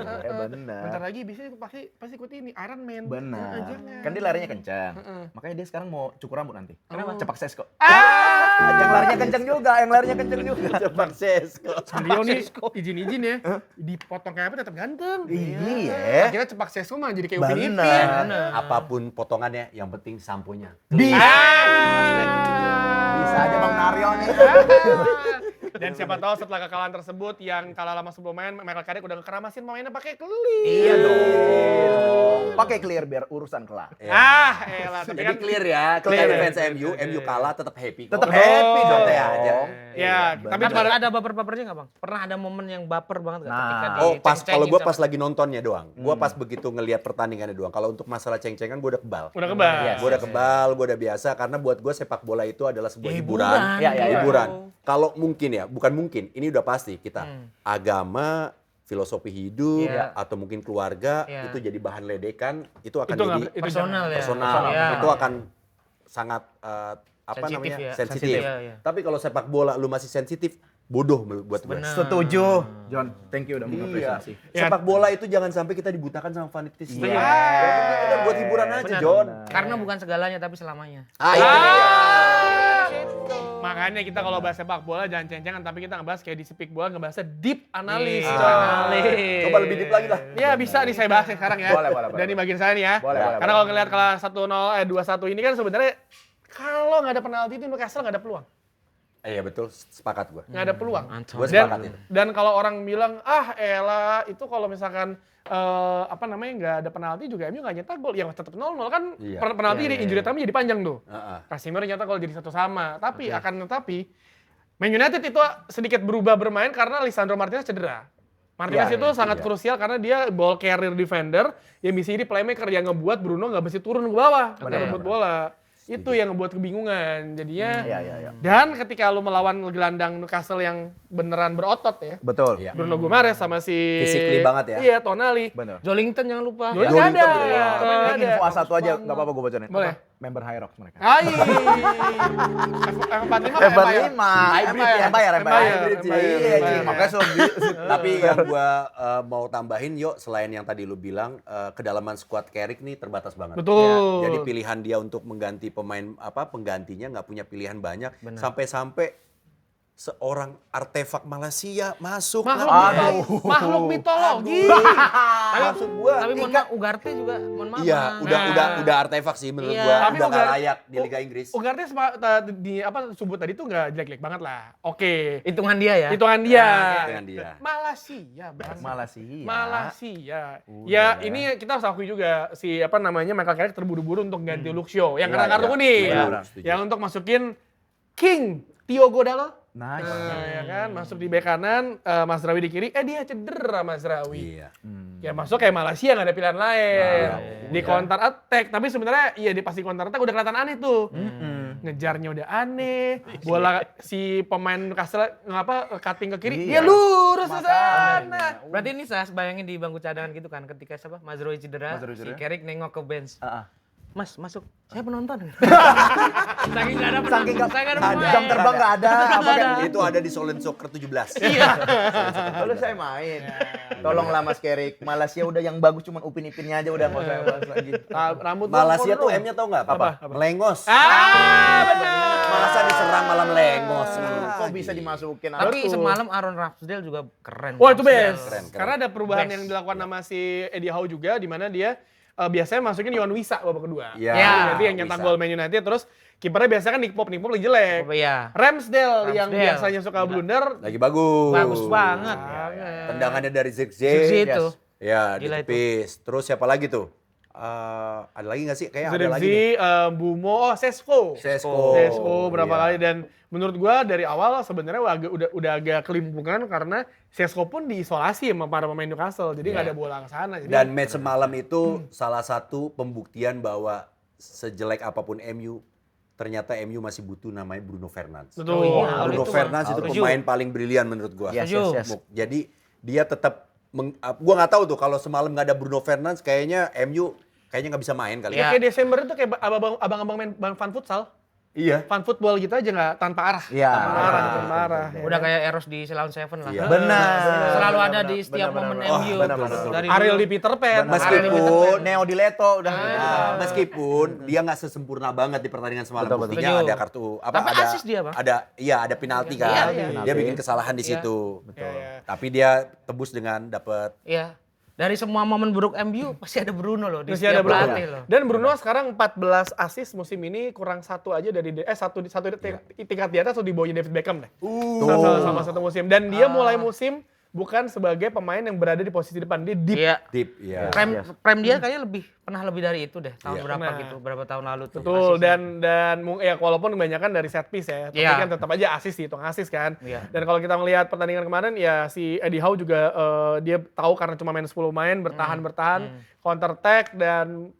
C: bener.
A: Bentar lagi biasanya pasti ikut ini Iron Man.
C: Benar.
A: Jangan.
C: Kan dia larinya kencang. Makanya dia sekarang mau cukur rambut nanti.
A: Kenapa?
C: Cepak Sesko. Yang larinya kencang juga,
D: Cepat Sesko.
A: Dio nih izin ya, dipotong kayak apa tetap ganteng.
C: Iya.
A: Akhirnya cepak sesko mah jadi kayak Upin Ipin.
C: Benar.
D: Apapun potongannya, yang penting samponya.
C: Bisa aja Bang Naryo nih.
A: Dan siapa tahu setelah kekalahan tersebut yang kalah lama sebelum main, Michael Carrick udah ngekeramasin pemainnya pakai clear.
C: Iya dong. Pakai clear biar urusan kelar.
A: Elah, tapi
D: Jadi
A: kan
D: clear ya,
C: Clear.
D: kita fans MU kalah tetap happy.
C: Tetap
D: kok.
C: happy dong.
D: Santai aja.
A: ya, tapi
B: Tapi
A: kemarin
B: ada baper-bapernya nggak Bang? Pernah ada momen yang baper banget nggak
C: Nah.
B: ketika
D: Oh pas
B: diceng-cengin
D: kalau gue
B: sama-
D: pas lagi nontonnya doang, gue pas begitu ngelihat pertandingannya doang. Kalau untuk masalah ceng-cengan gue udah kebal.
A: udah kebal.
D: Gue udah kebal, gue udah biasa karena buat gue sepak bola itu adalah sebuah hiburan.
C: Iya, iya, iya.
D: Hiburan. Kalau mungkin ya, bukan mungkin, ini udah pasti kita agama, filosofi hidup
B: Iya.
D: atau mungkin keluarga
B: Iya.
D: itu jadi bahan ledekan, itu akan
A: Itu
D: jadi
A: nggak- itu
B: personal ya.
D: personal.
B: Iya.
D: Itu akan sangat apa
B: Sensitif
D: namanya?
B: ya.
D: Sensitif.
B: Iya, iya.
D: Tapi kalau sepak bola lu masih sensitif, bodoh buat gue.
B: Benar.
C: Setuju. John, thank you udah
D: Iya.
C: mengapresiasi.
D: Sepak bola itu jangan sampai kita dibutakan sama fanatisme.
C: Iya.
D: Yang penting udah buat hiburan aja,
B: Benar.
D: John.
B: Karena bukan segalanya tapi selamanya.
D: Itu dia.
A: Makanya kita kalau bahas sepak bola jangan ceng-cengan, tapi kita ngebahas kayak di Speak Bola ngebahasnya deep analis.
B: Iya.
A: coy.
B: Analis.
D: Coba lebih deep lagi lah.
A: Ya bisa nih saya bahas ya sekarang ya.
C: Boleh, boleh,
A: Dan di bagian saya nih ya.
C: Boleh, boleh,
A: Karena kalau ngelihat kalah 1-0 2-1 ini kan sebenarnya kalau nggak ada penalti itu Newcastle nggak ada peluang.
D: Iya betul, sepakat gue.
A: Nggak ada peluang.
B: Mantap.
D: Gue sepakat itu.
A: Dan kalau orang bilang elah itu kalau misalkan nggak ada penalti juga MU nggak nyetak gol, ya tetap 0-0 kan.
D: Iya.
A: Penalti jadi injury time jadi panjang tuh.
D: Heeh.
A: Casemiro nyetak gol jadi 1-1. Tapi Man United itu sedikit berubah bermain karena Lisandro Martinez cedera. Martinez
C: Iya,
A: itu sangat krusial karena dia ball carrier defender yang bisa jadi playmaker yang ngebuat Bruno nggak bisa turun ke bawah untuk rebut bola. Itu yang ngebuat kebingungan. Jadinya
C: Iya.
A: dan ketika lu melawan gelandang Newcastle yang beneran berotot ya.
C: Betul.
D: Iya.
A: Bruno Guimaraes sama si
D: Physically banget ya.
A: Iya, Tonali.
C: Bener.
B: Jolinton jangan lupa.
A: Jolinton ada.
D: Jolinton,
A: Pemain
C: Ini
A: ada.
C: info A1 aja, nggak apa-apa gue bacain.
A: Boleh.
C: member High Rocks mereka.
A: Ai. F45
C: F45,
A: Empire.
C: Empire. Iya,
A: Empire.
C: makanya
D: Tapi yang gua mau tambahin selain yang tadi lu bilang kedalaman squad Carrick nih terbatas banget.
A: Betul.
D: Jadi pilihan dia untuk mengganti pemain penggantinya nggak punya pilihan banyak. Sampai-sampai seorang artefak Malaysia masuk.
A: Makhluk mitologi.
C: maksud gua
B: Tapi mohon maaf, Ugarte juga, mohon maaf.
D: Iya, udah artefak sih menurut
B: Iya.
D: gua.
A: Tapi
D: Udah nggak
A: Ugarte-
D: layak di Liga Inggris.
A: Ugarte disebut tadi tuh nggak jelek-jelek banget lah. Oke.
B: Hitungan dia ya.
A: Hitungan dia.
D: Dengan dia.
A: Malaysia, Bang.
C: Malaysia.
A: Malaysia.
C: Udah.
A: Ya ini kita harus akui juga si Michael Carrick terburu-buru untuk ganti Luke Shaw yang
D: Iya,
A: kena kartu
D: iya.
A: kuning.
D: Benar, setuju.
A: Yang untuk masukin King Tiogo Dalot.
C: Nice.
A: Ya kan, masuk di bek kanan, Mazraoui di kiri, dia cedera Mazraoui.
D: Iya.
A: Ya masuk kayak Malaysia nggak ada pilihan lain. Di
C: iya.
A: counter attack, tapi sebenarnya iya di pasti counter attack udah kelihatan aneh tuh. Ngejarnya udah aneh, bola si pemain Newcastle cutting ke kiri, dia
C: Iya.
A: lurus ke sana.
B: Berarti ini saya bayangin di bangku cadangan gitu kan, ketika Mazraoui cedera,
C: Mazraoui
B: si
C: cedera.
B: Carrick nengok ke bench.
C: Ah.
B: Mas, masuk. Saya penonton. Saking nggak ada
C: Saking nggak
B: saya nggak ada
C: ada,
B: pemain.
C: jam terbang nggak ada. Apa kan?
D: Itu ada di Solent Soccer 17.
C: Lalu saya main. Tolonglah Mas Carrick. Malaysia udah yang bagus cuman upin-ipinnya aja udah nggak usah bahas lagi.
A: Rambut
D: Malaysia
A: doang,
D: tuh
A: Bro.
D: M-nya tau nggak apa? Melengos.
A: Benar.
D: Masa diserang malah melengos.
C: Kok bisa dimasukin?
B: Tapi
C: Betul.
B: semalam Aaron Ramsdale juga keren.
A: Wah itu best.
D: Keren.
A: Karena ada perubahan
B: Best.
A: yang dilakukan sama si Eddie Howe juga, di mana dia biasanya masukin Yohan Wissa babak kedua.
D: Iya.
B: Ya.
A: Jadi yang nyetak
D: Bisa.
A: gol Man United, terus kipernya biasanya kan Nick Pope lagi jelek.
B: Oh, iya.
A: Ramsdale yang
B: Ramsdale.
A: biasanya suka blunder,
D: Lagi bagus.
B: Bagus banget.
D: Tendangannya dari
B: Zirkzee
D: Zirkzee.
B: itu.
D: Ya,
B: Gila itu.
D: ditepis. Terus siapa lagi tuh? Ada lagi nggak sih? Kayak ada lagi.
A: Zirkzee, Bumo, Sesko.
D: Sesko.
A: Berapa
D: Iya.
A: kali, dan menurut gua dari awal sebenarnya udah agak kelimpungan karena Sesko pun diisolasi sama para pemain Newcastle, jadi nggak ada bola ke sana. Jadi
D: Dan match semalam itu salah satu pembuktian bahwa sejelek apapun MU, ternyata MU masih butuh namanya Bruno Fernandes.
A: betul.
B: iya.
D: Bruno
B: itu
D: Fernandes itu
B: setuju.
D: pemain paling brilian menurut gua.
C: Yes,
B: Setuju.
C: yes, yes.
D: Jadi dia tetap gua nggak tahu tuh kalau semalam nggak ada Bruno Fernandes kayaknya MU kayaknya nggak bisa main kali.
A: Ya,
B: Iya.
A: kayak Desember itu kayak abang-abang main fan futsal.
D: Iya.
A: Fan football gitu aja nggak tanpa arah.
C: Iya.
A: Tanpa arah.
B: Udah kayak Eros di Ceylon Seven lah.
D: Iya.
C: Benar.
B: Selalu ada
C: Benar,
B: di setiap
C: benar,
B: momen
C: benar.
B: MU.
C: Benar, benar.
B: Dari
A: Ariel
B: dulu.
A: di Peter Pan.
D: Meskipun
C: Neo di Leto udah.
D: meskipun dia nggak sesempurna banget di pertandingan semalam.
C: Betul, betul.
D: Buktinya
B: Setuju.
D: ada kartu
B: Tapi
D: ada
B: assist dia, Bang.
D: ada penalti kan.
B: Iya,
C: iya.
D: Dia bikin kesalahan di
B: Iya.
D: situ.
A: Iya, iya.
D: Tapi dia tebus dengan dapat
B: Iya. Dari semua momen buruk MU pasti ada Bruno loh di
A: Masih
B: setiap
A: ada Bruno.
B: pelatih loh.
A: Dan Bruno sekarang 14 assist musim ini, kurang satu aja dari satu tingkat di atas atau di bawahnya David Beckham deh. Sama satu musim. Dan dia mulai musim bukan sebagai pemain yang berada di posisi depan, dia deep.
B: Iya.
D: deep ya.
B: Prem dia kayaknya pernah lebih dari itu deh. Tahun
D: Iya.
B: berapa
A: Pernah.
B: gitu, berapa tahun lalu tuh.
A: Betul,
B: asisnya.
A: dan ya walaupun kebanyakan dari set piece ya, tapi
B: Iya.
A: kan tetap aja assist dihitung assist kan.
B: Iya.
A: Dan kalau kita melihat pertandingan kemarin ya si Eddie Howe juga dia tahu karena cuma main 10 main, bertahan, counter attack, dan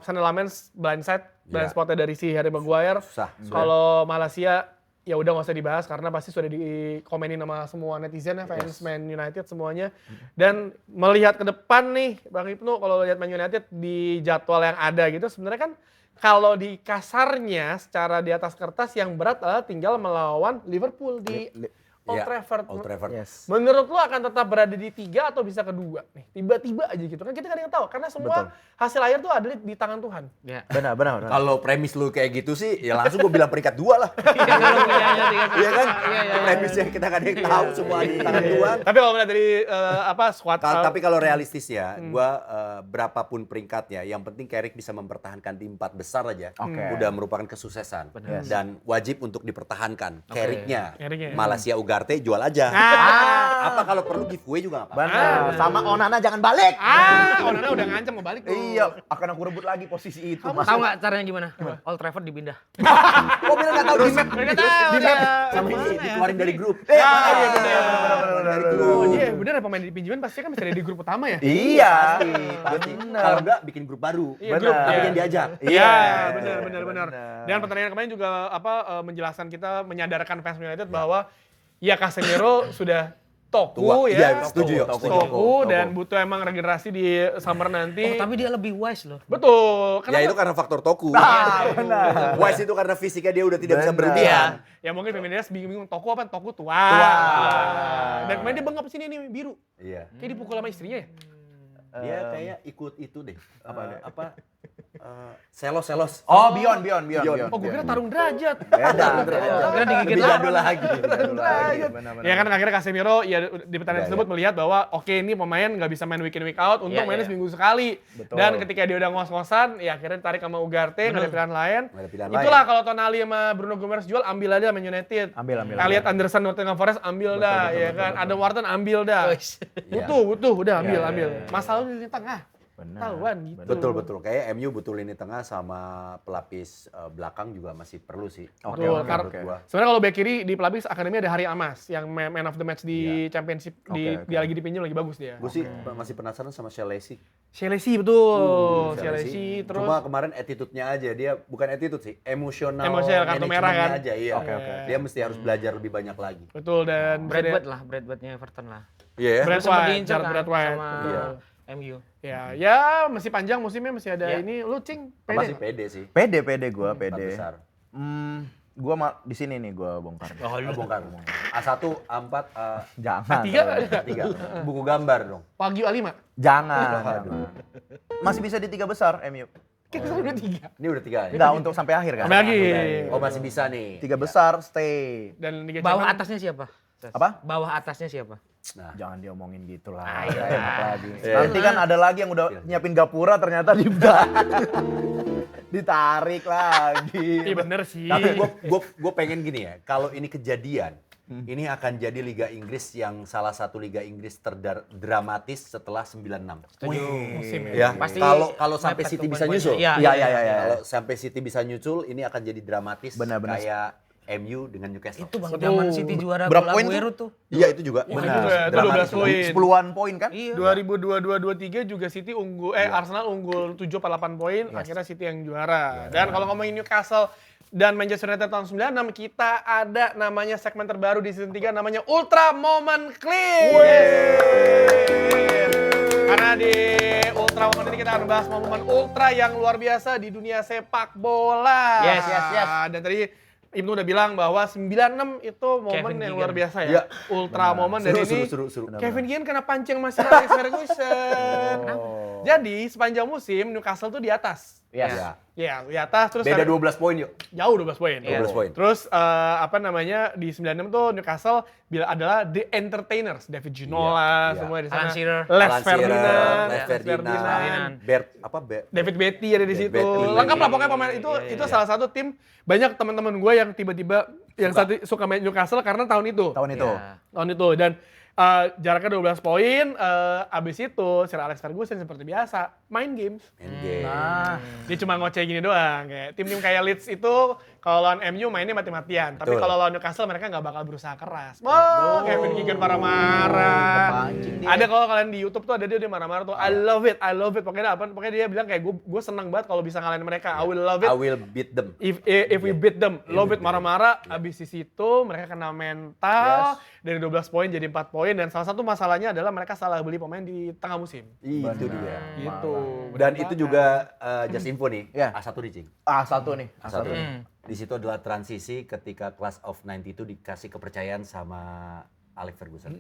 A: Sané Lamens blindside, blind
D: Iya.
A: spotnya dari si Harry Maguire.
D: Susah.
A: Kalau Malaysia ya udah nggak usah dibahas karena pasti sudah dikomenin sama semua netizen ya, fans Man United semuanya. Dan melihat ke depan nih Bang Ibnu, kalau lihat Man United di jadwal yang ada gitu, sebenarnya kan kalau di kasarnya secara di atas kertas yang berat adalah tinggal melawan Liverpool di Old
D: Iya,
A: Trafford.
D: Old Trafford.
C: Yes.
A: Menurut lo akan tetap berada di 3 atau bisa kedua nih? Tiba-tiba aja gitu kan, kita nggak ada yang tahu karena semua hasil akhir tuh ada di tangan Tuhan.
B: Iya.
C: Benar.
D: Kalau premis lu kayak gitu sih, ya langsung gue bilang peringkat 2 lah.
B: Iya, kalau punyanya tiga.
D: Iya kan?
B: Iya.
D: Premisnya kita nggak ada yang tahu, semua ada di tangan Tuhan.
A: Tapi kalau melihat dari squad
D: Tapi kalau realistis ya, gua berapapun peringkatnya, yang penting Carrick bisa mempertahankan di 4 besar aja, udah merupakan kesuksesan. Dan wajib untuk dipertahankan Carricknya.
A: Carricknya.
D: Malaysia Ugarte jual aja. Apa kalau perlu giveaway juga nggak apa-apa.
C: Benar. Sama Onana jangan balik.
A: Onana udah ngancam mau balik tuh.
C: Iya, akan aku rebut lagi posisi itu. Mas.
B: Tahu nggak caranya gimana? Old Trafford dipindah.
C: Oh, bilang nggak tahu di map.
A: Mereka tahu.
C: Di map.
D: Sama ini dikeluarin dari grup.
C: Iya,
D: Keluarin dari grup.
A: Oh iya, bener ya, pemain di pinjaman pasti kan bisa ada di grup utama ya?
C: Iya.
D: Pasti.
C: Benar.
D: Kalau enggak bikin grup baru.
A: Iya,
C: Benar.
A: grup.
D: Tapi
A: Iya.
D: yang diajak.
A: Iya, benar. Dan pertandingan kemarin juga menjelaskan kita, menyadarkan fans United bahwa ya Casemiro sudah Toku ya.
D: Iya, setuju ya.
A: Toku dan butuh emang regenerasi di summer nanti.
B: Tapi dia lebih wise loh.
A: Betul.
D: Ya itu karena faktor Toku.
C: benar.
D: Wise itu karena fisiknya dia udah tidak bisa
C: Benar.
D: berlebihan.
A: Ya mungkin Femidas bingung-bingung Toku apa? Toku tua. Dan kemarin dia bengap sini nih biru.
D: Iya.
A: Kayak dipukul sama istrinya ya.
D: Dia kayak ikut itu deh. Selos.
C: Oh, Beyond.
A: Oh, gue kira tarung derajat.
C: Beda.
B: Kira digigit
C: Lebih jadul
B: lama.
C: lagi.
A: Derajat. Ya kan akhirnya Casemiro ya di pertandingan tersebut melihat bahwa oke ini pemain nggak bisa main week in week out, untung mainnya seminggu sekali.
C: Betul.
A: Dan ketika dia udah ngos-ngosan, ya akhirnya ditarik sama Ugarte, nggak ada pilihan lain.
D: Nggak ada pilihan
A: Itulah kalau Tonali sama Bruno Gomes jual, ambil aja Man United.
C: Ambil.
A: Elliot Anderson Nottingham Forest ambil dah, ya kan. Adam Wharton ambil dah. Butuh, udah ambil. Masalah di tengah. Tahuan gitu.
D: Betul. Kayak MU butuh lini tengah sama pelapis belakang juga masih perlu sih.
C: Oke.
A: Sebenarnya kalau back kiri di pelapis akademi ada Hari Amas yang man of the match di championship dia lagi dipinjam lagi bagus dia.
D: Gue sih masih penasaran sama Chelsea.
A: Chelsea betul. Chelsea terus
D: Cuma kemarin attitude-nya aja, dia bukan attitude sih, emosional
A: kartu merah kan.
D: aja, iya.
C: Oke.
D: Dia mesti harus belajar lebih banyak lagi.
A: Betul dan
B: Bradway-nya Everton lah.
D: Iya ya?
A: Brad
B: Sempat
A: White,
B: diincar
A: Jared
B: kan
A: Brad White.
B: sama MU.
A: Ya masih panjang musimnya, masih ada ini. Lu Cing,
D: Masih
A: pede.
D: pede sih.
C: Pede gua,
D: Empat
C: pede.
D: besar.
C: Gua di sini nih gua bongkar.
D: Bongkar. A1, A4,
C: Jangan.
A: A3?
D: buku gambar dong.
A: Wagyu A5.
C: Jangan. Masih bisa di 3 besar MU.
A: Kayak kesana udah 3.
D: Ini udah 3 ya?
C: Enggak untuk sampai akhir kan?
A: Sampai lagi.
D: Oh masih bisa nih.
C: 3 besar stay.
A: Dan Liga
B: Bawah
A: Champions-
B: atasnya siapa?
C: Apa?
B: Bawah atasnya siapa?
D: Nah,
C: Jangan diomongin gitu lah.
B: iya.
C: Enak lagi. Nanti kan ada lagi yang udah nyiapin gapura ternyata ditarik lagi.
A: Iya bener sih.
D: tapi gue pengen gini ya, kalau ini kejadian, ini akan jadi Liga Inggris yang salah satu Liga Inggris terdramatis setelah 96.
A: Musim
D: Ya,
B: Pasti
D: kalau sampai
B: mepet
D: City
B: tuh
D: bisa
B: poin-poinnya.
D: nyusul.
B: Iya.
D: Kalau sampai City bisa nyusul, ini akan jadi dramatis
C: Benar-benar.
D: kayak MU dengan Newcastle.
B: Itu bang zaman City juara
C: Berapa
B: gol
C: poin
B: Aguero tuh.
D: Iya itu juga.
A: Itu 12 poin.
C: 10-an poin kan?
B: Iya.
A: 2022-23 juga City unggul, Arsenal unggul 7 atau 8 poin, akhirnya City yang juara. Dan kalau ngomongin Newcastle dan Manchester United tahun 96, kita ada namanya segmen terbaru di season 3 namanya Ultra Moment Clip. Karena di Ultra Moment ini kita akan bahas momen ultra yang luar biasa di dunia sepak bola.
B: Yes.
A: Dan tadi Ibnu udah bilang bahwa 96 itu momen
B: Kevin
A: yang
B: Keegan.
A: luar biasa ya.
D: Iya.
A: Ultra momen dan ini
D: Seru.
A: Kevin Keegan kena pancing sama Sir Alex Ferguson. Jadi sepanjang musim Newcastle tuh di atas.
C: Yes.
D: Ya.
A: Ya, di atas terus
D: Beda
A: ada-
D: 12 poin yuk.
A: jauh 12 poin.
D: 12 poin.
A: Terus di 96 tuh Newcastle adalah The Entertainers, David Ginola,
D: Iya.
A: semua di sana.
B: Alan Shearer.
A: Les
D: Alan Shearer,
A: Ferdinand,
D: Les Ferdinand, David
A: David Beatty ada di situ.
D: Beatty.
A: Lengkap lah pokoknya pemain itu
B: Iya.
A: salah satu tim banyak teman-teman gue yang tiba-tiba yang suka main Newcastle karena tahun itu.
C: Tahun itu.
B: Iya.
A: Tahun itu dan jaraknya 12 poin, abis itu Sir Alex Ferguson seperti biasa main games.
C: Nah,
A: Dia cuma ngoceh gini doang, kayak tim-tim kayak Leeds itu kalau lawan MU mainnya mati-matian, tapi
D: Betul.
A: kalau lawan Newcastle mereka nggak bakal berusaha keras. Wah, Kevin Keegan marah-marah.
C: kepancing dia.
A: Ada kalau kalian di YouTube tuh ada dia marah-marah tuh, I love it. Pokoknya dia bilang kayak gue seneng banget kalau bisa ngalahin mereka. I will love it.
D: I will beat them.
A: If we beat them, love it marah-marah. Abis di situ mereka kena mental dari 12 poin jadi 4 poin dan salah satu masalahnya adalah mereka salah beli pemain di tengah musim.
D: Itu dia.
A: Gitu.
D: Dan itu juga just info nih,
C: Iya.
D: A1 nih Cing.
C: A1 nih.
D: A1. Di situ adalah transisi ketika Class of 90 itu dikasih kepercayaan sama Alex Ferguson.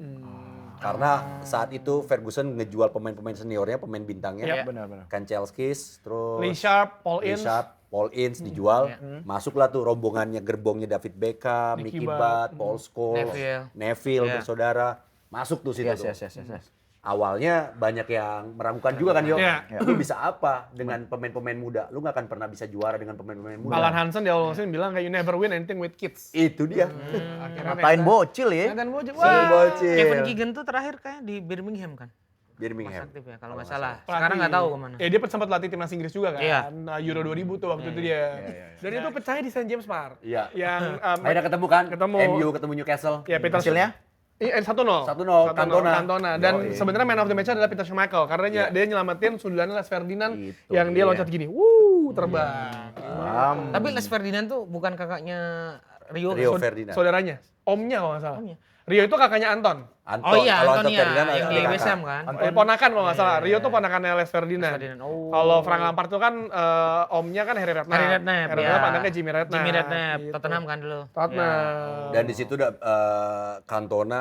D: Karena saat itu Ferguson ngejual pemain-pemain seniornya, pemain bintangnya.
A: Iya.
C: Benar-benar.
D: Kan Chelskis, terus
A: Lee Sharp, Paul
D: Lee
A: Ince.
D: Sharp, Paul Ince dijual. Masuklah tuh rombongannya, gerbongnya David Beckham,
A: Nicky
D: Mickey
A: Butt,
D: Butt, Paul Scholes,
B: Iya.
D: Neville bersaudara. Masuk tuh situ tuh.
C: Yes.
D: Awalnya banyak yang meragukan juga kan, Yo.
A: Iya.
D: Lu bisa apa dengan pemain-pemain muda? Lu nggak akan pernah bisa juara dengan pemain-pemain muda.
A: Alan Hansen di awal musim bilang kayak you never win anything with kids.
D: Itu dia.
A: Akhirnya
C: Ngatain bocil ya.
A: Dan bocil.
D: Si bocil.
B: Kevin Keegan tuh terakhir kayak di Birmingham kan?
D: Birmingham.
B: Aktif ya kalau nggak salah.
A: Pelatih.
B: Sekarang nggak tahu kemana.
A: Ya dia sempat latih timnas Inggris juga kan.
B: Iya.
A: Nah, Euro 2000 tuh waktu itu dia. Dan itu pecahnya di St. James Park.
D: Iya.
A: Yang
D: Akhirnya ketemu kan?
A: Ketemu.
D: MU ketemu Newcastle.
A: ya Peter
C: Hasilnya?
A: 1-0.
D: 1-0, Cantona.
A: Dan sebenarnya man of the match adalah Peter Schmeichel karena dia nyelamatin sundulannya Les Ferdinand
C: Itu
A: yang dia
C: dia.
A: loncat gini. Terbang.
B: Tapi Les Ferdinand tuh bukan kakaknya Rio.
D: Rio Ferdinand.
A: Saudaranya. Omnya kalau nggak salah.
B: Omnya.
A: Rio itu kakaknya Anton.
D: Anton,
B: Oh iya,
D: kalau
B: Anton ya,
D: Ferdinand
B: yang di
D: kakak.
B: West Ham kan.
A: Ponakan kalau nggak salah.
B: Iya,
A: Rio
B: iya,
A: tuh ponakannya Les Ferdinand.
B: Ferdinand, oh.
A: Kalau Frank Lampard tuh kan omnya kan Harry Redknapp.
B: Harry Redknapp,
A: Harry
B: ya.
A: Redknapp anaknya Jimmy Redknapp.
B: Jimmy Redknapp,
A: Gitu.
B: Tottenham kan dulu.
A: Tottenham.
D: Dan di situ Cantona,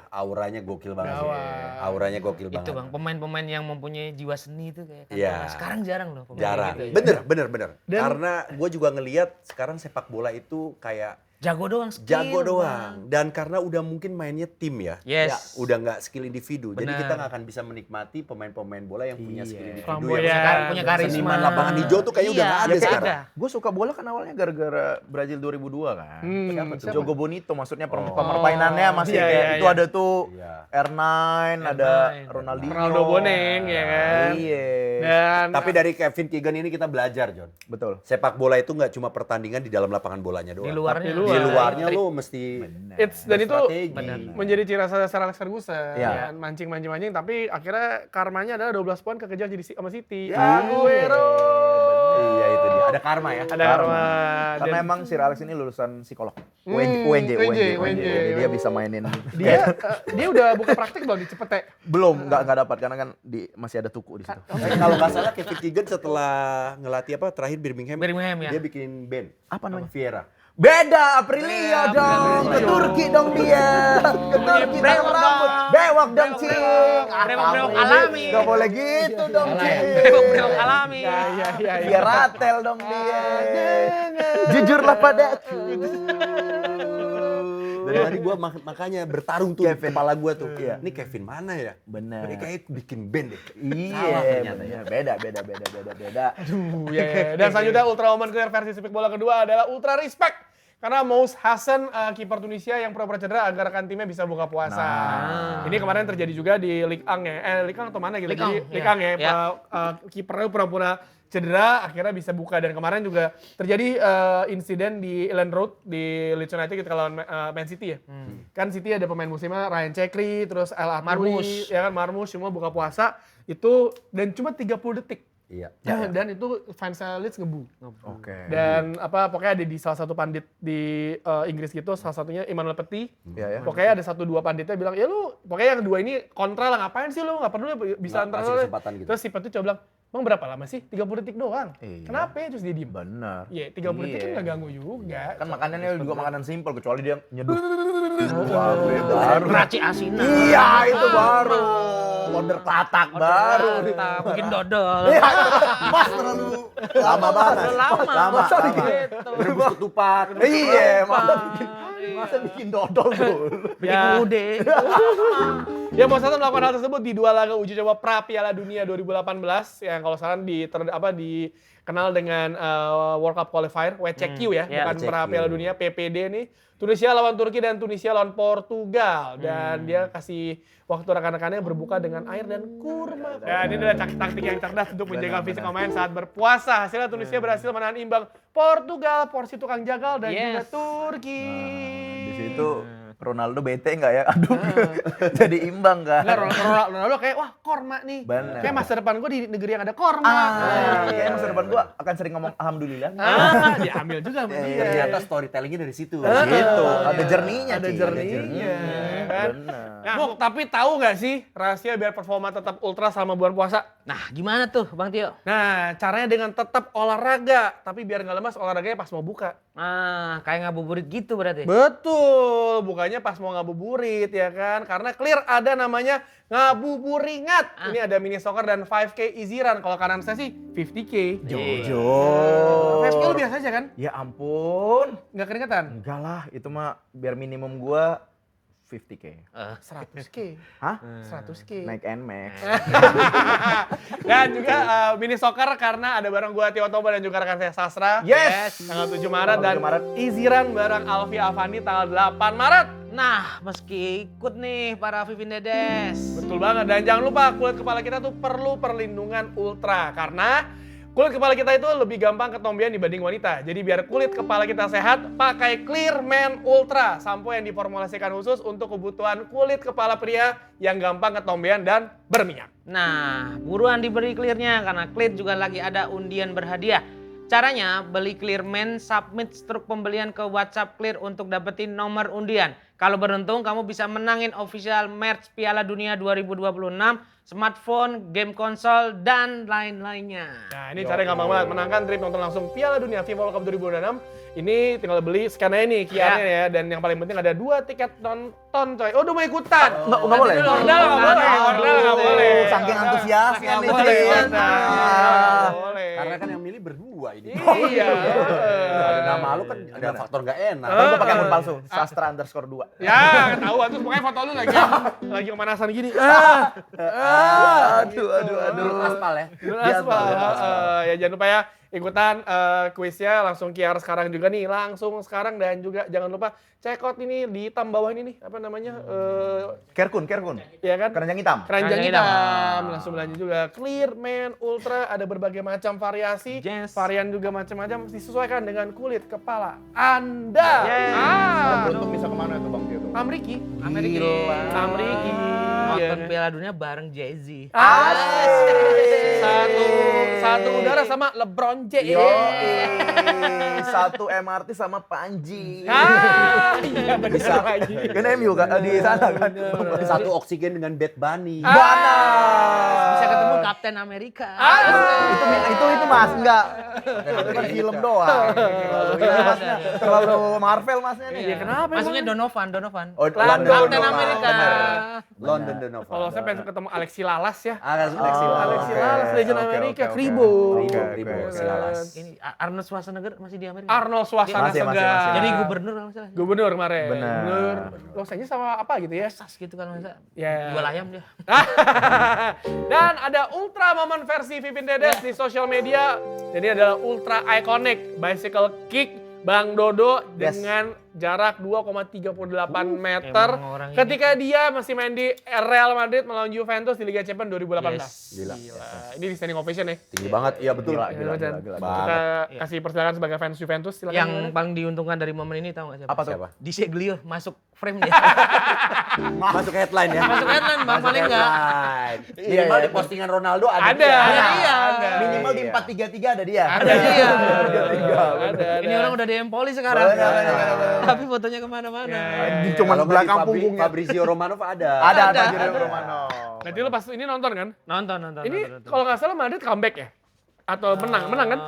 D: auranya gokil banget.
A: Gawat.
D: Auranya gokil
B: Itu
D: banget.
B: Bang, pemain-pemain yang mempunyai jiwa seni itu kayak Cantona.
D: Iya.
B: Sekarang jarang loh pemain
D: Jarang.
B: kayak gitu.
D: Bener. Karena gue juga ngelihat sekarang sepak bola itu kayak
B: Jago doang skill.
D: jago
B: Bang.
D: doang. Dan karena udah mungkin mainnya tim ya.
B: Yes.
D: Udah nggak skill individu. Jadi
B: Benar.
D: kita nggak akan bisa menikmati pemain-pemain bola yang punya skill individu.
A: Flamboyan.
D: Yang
B: Punya karisma.
D: seniman lapangan hijau tuh kayaknya udah nggak ada
B: nggak
D: sekarang.
C: Gue suka bola kan awalnya gara-gara Brazil 2002 kan.
A: Siapa
C: Siapa tuh? Jogo Bonito, maksudnya permainannya masih
A: Iya,
C: kayak
A: iya,
C: itu
A: iya.
C: ada tuh
D: Iya.
C: R9, ada Ronaldinho.
A: Ronaldo Boneng ya kan.
C: Iya.
A: Dan
D: Tapi dari Kevin Keegan ini kita belajar, John.
C: Betul.
D: Sepak bola itu nggak cuma pertandingan di dalam lapangan bolanya doang.
B: Di luarnya.
A: Tapi
D: Di luarnya lo mesti
A: dan itu
D: strategi.
A: menjadi ciri khas Sir Alex Ferguson.
C: Iya.
A: Ya, mancing, tapi akhirnya karmanya adalah 12 poin kekejar jadi sama City.
C: Ya,
A: Aguero.
C: Iya itu dia. Ada karma ya.
A: Ada karma.
C: Karena
A: Dan
C: emang Sir Alex ini lulusan psikolog.
A: UNJ.
C: Jadi dia bisa mainin.
A: dia udah buka praktik belum di Cepete?
C: Belum, nggak dapat karena kan masih ada tuku di situ.
D: Kalau nggak salah Kevin Keegan setelah ngelatih terakhir Birmingham,
B: Birmingham, ya.
D: dia bikin band.
C: Apa namanya?
D: Vieira.
C: Beda Aprilia dong, ke Turki dong dia, ke Turki dong rambut, bewok dong cing.
B: Brewok alami.
C: Gak boleh gitu dong cing.
B: Brewok alami.
A: Iya.
C: Dia ratel dong dia. Jujurlah padaku.
D: Dari tadi gue makanya bertarung tuh di kepala gue tuh.
C: Iya.
D: Ini Kevin mana ya?
C: Bener.
D: Ini kayak bikin band deh.
C: Iya, bener. Beda.
A: Aduh, ya. Dan selanjutnya Ultra Woman Clear versi sepak bola kedua adalah Ultra Respect. Karena Mous Hassan, kiper Tunisia yang pura-pura cedera agar rekan timnya bisa buka puasa. Ini kemarin terjadi juga di Ligue 1 ya. Ligue 1 atau mana gitu.
B: Ligue 1,
A: Jadi Ligue 1 ya.
B: ya.
A: Kipernya pura-pura cedera, akhirnya bisa buka. Dan kemarin juga terjadi insiden di Elland Road di Leeds United ketika lawan Man City ya. Kan City ada pemain musimnya Ryan Chekri, terus El Armouri,
B: Marmoush.
A: ya kan Marmoush semua buka puasa. Itu dan cuma 30 detik.
D: Iya.
A: Dan itu fans Leeds ngebu.
C: Oke.
A: Dan pokoknya ada di salah satu pandit di Inggris gitu, salah satunya Emmanuel Petit.
C: Iya ya.
A: Pokoknya ada 1-2 panditnya bilang, ya lu pokoknya yang dua ini kontra lah, ngapain sih lu, nggak perlu ya bisa
D: Nggak
A: antara
D: kasih
A: lu.
D: kesempatan gitu.
A: Terus si Petit coba bilang, emang berapa lama sih? 30 detik doang.
C: Iya.
A: Kenapa ya? Terus dia diem.
C: Bener.
A: Iya, 30 detik kan
C: Iya.
A: nggak ganggu juga.
C: Kan makanannya juga makanan simpel kecuali dia nyeduh. Baru.
B: Raci asina.
C: Iya itu baru. Order katak baru.
B: Bikin dodol.
C: Iya, Mas terlalu lama banget.
B: Lama. Gitu.
D: Berebus ketupat.
C: Iya, masa bikin dodol dulu.
B: Bikin ude.
A: Ya, Mous Hassan melakukan hal tersebut di 2 laga uji coba pra Piala Dunia 2018 yang kalau salah dikenal dengan World Cup Qualifier WCQ ya,
B: ya,
A: bukan
D: WCQ.
A: pra Piala Dunia PPD nih. Tunisia lawan Turki dan Tunisia lawan Portugal dan dia kasih waktu rekan-rekannya berbuka dengan air dan kurma. Dan ini adalah taktik yang cerdas untuk menjaga fisik pemain saat berpuasa. Hasilnya Tunisia berhasil menahan imbang Portugal, porsi tukang jagal dan juga
B: Yes.
A: Turki.
C: Di situ Ronaldo bete nggak ya? Aduh, jadi imbang kan?
A: Enggak, Ronaldo kayak, wah korma nih.
C: Bener.
A: Kayak masa depan gue di negeri yang ada korma.
C: Kayaknya masa depan gua akan sering ngomong alhamdulillah.
A: Diambil juga sama dia.
D: Ternyata storytellingnya dari situ.
C: Gitu, ada jerninya.
A: Ada
C: Ci.
A: jerninya. Kan?
C: Bener.
A: Nah, Muk, tapi tahu nggak sih rahasia biar performa tetap ultra selama bulan puasa?
B: Nah, gimana tuh Bang Tio?
A: Nah, caranya dengan tetap olahraga, tapi biar nggak lemas olahraganya pas mau buka.
B: Nah, kayak ngabuburit gitu berarti.
A: Betul, bukannya pas mau ngabuburit ya kan? Karena clear ada namanya ngabuburingat. Ini ada mini soccer dan 5K easy run. Kalau kanan saya sih 50K.
C: Jujur.
A: 5K lu biasa aja kan?
C: Ya ampun.
A: Nggak keringetan?
C: Enggak lah, itu mah biar minimum gua 50K.
A: 100K.
C: Hah?
A: 100K.
C: Naik NMAX.
A: Dan juga mini soccer karena ada bareng gua Tio Toba dan juga rekan saya Sastra.
C: Yes.
A: Tanggal 7 Maret dan
C: 7 Maret.
A: easy run bareng Alfi Avandi tanggal 8 Maret.
B: Nah, meski ikut nih para Vivin Dedes.
A: Betul banget. Dan jangan lupa kulit kepala kita tuh perlu perlindungan ultra karena kulit kepala kita itu lebih gampang ketombean dibanding wanita. Jadi biar kulit kepala kita sehat, pakai Clear Man Ultra, sampo yang diformulasikan khusus untuk kebutuhan kulit kepala pria yang gampang ketombean dan berminyak.
B: Nah, buruan diberi clearnya karena Clear juga lagi ada undian berhadiah. Caranya, beli Clearman, submit struk pembelian ke WhatsApp Clear untuk dapetin nomor undian. Kalau beruntung, kamu bisa menangin official merch Piala Dunia 2026, smartphone, game konsol, dan lain-lainnya.
A: Nah, ini caranya gampang banget. Menangkan trip nonton langsung Piala Dunia FIFA World Cup 2026. Ini tinggal beli scan aja nih QR-nya ya. Dan yang paling penting ada 2 tiket nonton coy. Oh, udah mau ikutan.
C: Nggak boleh.
A: Ordal nggak boleh. Ordal nggak boleh.
C: Saking antusiasnya nih.
A: Nggak boleh.
C: Cing.
A: Nggak boleh.
D: Karena kan yang milih berdua ini.
A: Iya.
D: Ada nama lu kan ada faktor nggak enak.
C: Ntar gue pakai akun palsu. Sastra_2.
A: Ya, ketahuan terus pokoknya foto lu lagi kemanasan gini.
D: Menurut aspal ya.
A: Dulu aspal. Ya jangan lupa ya ikutan kuisnya langsung QR sekarang juga nih, langsung sekarang dan juga jangan lupa check out ini di hitam bawah ini nih, apa namanya?
C: Kerkun.
A: Ya kan?
C: Keranjang hitam.
A: Keranjang
B: Keranjang
A: hitam. Langsung belanja juga. Clearman Ultra ada berbagai macam variasi,
B: Yes.
A: varian juga macam-macam disesuaikan dengan kulit kepala Anda.
B: Yes.
C: Beruntung bisa kemana tuh Bang Tio?
A: Amriki.
B: Gila.
A: Amriki.
B: Nonton
A: Iya.
B: Piala Dunia bareng Jay-Z.
A: Satu udara sama LeBron James.
C: Satu MRT sama Panji.
A: Iya benar lagi.
C: Kan MU kan di sana kan.
D: Satu oksigen dengan Bad Bunny.
B: Bisa ketemu Kapten Amerika.
C: Itu Mas enggak. Itu kan film doang. Masnya terlalu Marvel Masnya nih.
A: Iya kenapa?
B: Maksudnya
A: emang?
B: Donovan.
C: Oh,
B: Kapten Amerika.
D: London Donovan.
A: Kalau saya pengen ketemu Alexi Lalas ya.
D: Alexi
A: Alexi
C: oke.
A: Lalas, legend
C: Oke,
A: Amerika,
C: oke, oke.
A: Kribo.
D: Kribo, si Lalas.
B: Ini Arnold Schwarzenegger masih di Amerika.
A: Arnold Schwarzenegger.
C: Masih.
B: Jadi gubernur kalau nggak salah.
A: Gubernur kemarin.
C: Benar.
A: Gubernur Los Angeles sama apa gitu ya.
B: Sas gitu kan masa.
A: Ya.
B: Jual ayam dia.
A: Dan ada Ultra Moment versi Vivin Dedes di sosial media. Jadi adalah Ultra Iconic Bicycle Kick Bang Dodo
C: Yes.
A: dengan jarak 2,38 meter
B: emang orang ini.
A: ketika dia masih main di Real Madrid melawan Juventus di Liga Champions 2018.
B: Yes.
D: Gila.
A: Ini di standing ovation ya.
D: Tinggi banget, iya betul.
C: Gila.
A: Kita kasih persilakan sebagai fans Juventus. Silakan.
B: Yang paling diuntungkan dari momen ini tahu nggak siapa?
C: Apa tuh?
D: Siapa?
B: Di Seglio masuk frame dia.
D: Masuk headline ya.
B: Masuk headline Bang paling enggak.
D: Minimal
C: Iya.
D: di postingan Ronaldo ada.
A: Ada.
D: dia.
B: Iya.
C: Minimal di 433 ada dia.
A: Ada dia. Ada.
B: Ini orang udah di Empoli sekarang.
C: Benar.
B: Tapi fotonya kemana-mana.
C: Anjing cuma
D: Kalau nggak di
C: belakang
D: Fabri-
C: punggungnya.
D: Fabrizio Romano ada.
C: Ada
B: Ada.
C: Jurgen Romano.
A: Berarti lu pas ini nonton kan?
B: Nonton.
A: Ini kalau nggak salah Madrid comeback ya? Atau menang kan?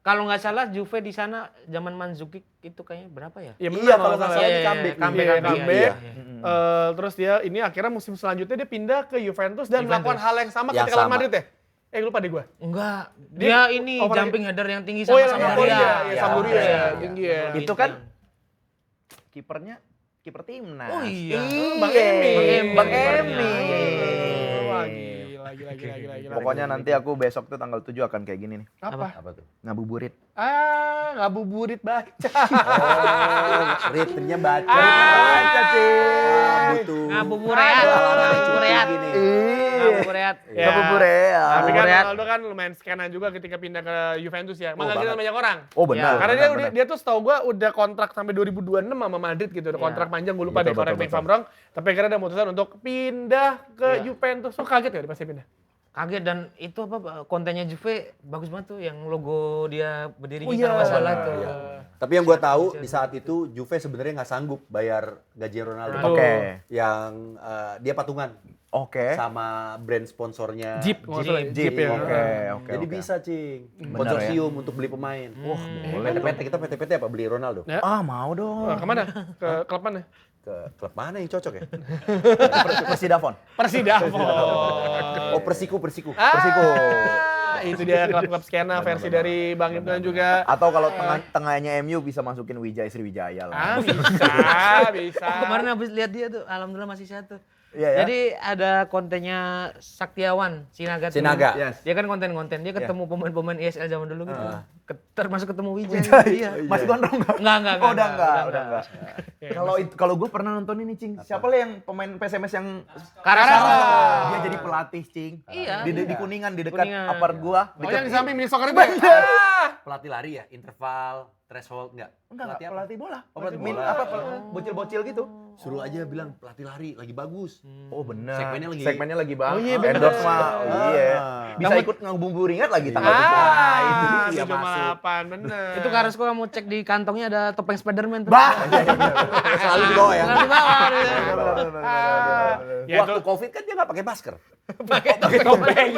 B: Kalau nggak salah Juve di sana zaman Mandzukic itu kayaknya berapa ya?
A: Iya
C: Iya, kalau nggak salah
A: salah.
C: ini comeback.
A: Comeback.
B: Iya.
A: Terus dia ini akhirnya musim selanjutnya dia pindah ke Juventus dan
B: Juventus.
A: melakukan hal yang sama
D: Yang
A: ketika lawan
D: sama.
A: Madrid ya? Lupa deh gua.
B: Enggak,
A: Dia-
B: dia ini
A: oh,
B: jumping header yang tinggi
A: Oh
B: sama
A: iya,
B: Sampdoria.
A: iya,
D: Iya,
A: Sampdoria
D: iya.
A: tinggi ya.
C: Itu kan kipernya kiper timnas.
B: Oh iya.
A: Bang Emi.
C: Bang
B: Kipernya.
C: Emi.
A: Wah, gila.
C: Pokoknya nanti aku besok tuh tanggal 7 akan kayak gini nih.
A: Apa?
D: Apa tuh?
C: Ngabuburit.
A: Ngabuburit baca.
D: Oh, ritmenya baca.
C: Baca, Cing.
D: Butuh.
B: Ngabubureat. Ngabubureat. Ngabubureat.
A: Ya.
C: Ngabuburit.
A: Tapi kan
B: Ngabuburit.
A: Ronaldo kan lumayan scanan juga ketika pindah ke Juventus ya. Makanya
D: banget.
A: kita banyak orang.
C: Oh benar.
A: Karena
C: benar.
A: dia tuh setahu gua udah kontrak sampai 2026 sama Madrid gitu. Udah kontrak panjang, gue lupa
C: Betul,
A: deh correct me if I'm wrong. Tapi akhirnya ada memutuskan untuk pindah ke Juventus. So kaget ya dia pasti pindah?
B: Kaget dan itu apa kontennya Juve bagus banget tuh yang logo dia berdiri
A: Oh
B: di
A: iya.
B: kalau nggak salah tuh.
D: Tapi yang gue tahu di saat itu Juve sebenarnya nggak sanggup bayar gaji Ronaldo.
C: Oke.
D: Yang dia patungan
C: Oke.
D: sama brand sponsornya
A: Jeep, kalau nggak salah ya.
C: Jeep.
A: ya.
C: Oke.
D: Jadi
C: oke.
D: bisa cing.
C: Benar
D: Konsorsium untuk beli pemain. Wah boleh. PT kita PT apa beli Ronaldo?
A: Ya.
C: Ah mau dong.
A: Kemana? Ke klub mana?
D: Ke klub mana yang cocok ya?
C: Persidafon.
A: Persidafon.
D: Oh Persiku.
C: Persiko.
A: Itu dia klub-klub skena versi dari Bang Ibnu juga.
C: Atau kalau tengahnya MU bisa masukin Wijaya Sriwijaya lah.
A: Bisa.
B: Kemarin habis lihat dia tuh, alhamdulillah masih sehat tuh.
C: Iya ya.
B: Jadi ada kontennya Saktiawan Sinaga. tuh.
D: Sinaga.
C: Yes.
B: Dia kan konten-konten dia ketemu pemain-pemain ESL zaman dulu gitu. Termasuk ketemu Wijaya. Iya.
C: Masih gondrong nggak?
B: Enggak.
C: Oh, udah enggak.
A: Ya,
C: Kalau gue pernah nonton ini, Cing. Siapa lah yang pemain PSMS yang
B: Karasa.
C: dia jadi pelatih, Cing.
B: Iya.
C: Di Kuningan, di dekat
B: Kuningan.
C: apart gua.
A: Oh yang di samping mini soccer itu.
D: Pelatih lari ya? Interval, threshold enggak?
C: Enggak,
D: Pelatih apa?
C: pelatih bola.
D: Oh, pelatih
C: Min-
D: bola.
C: apa bocil-bocil gitu.
D: Suruh aja bilang pelatih lari lagi bagus.
C: Oh benar.
D: Segmennya lagi
C: bagus.
A: Oh iya, bener.
C: Endorse mah. Oh iya. Bisa ikut ngabuburingat lagi tanggal 7.
A: itu
C: dia
A: 7,8 bener.
B: Itu Carrasco kamu cek di kantongnya ada topeng Spiderman tuh.
C: Bah.
D: Selalu di bawah ya.
B: Selalu di bawah.
A: Ya
D: Waktu
A: itu
D: COVID kan dia nggak pakai masker.
A: pakai topeng.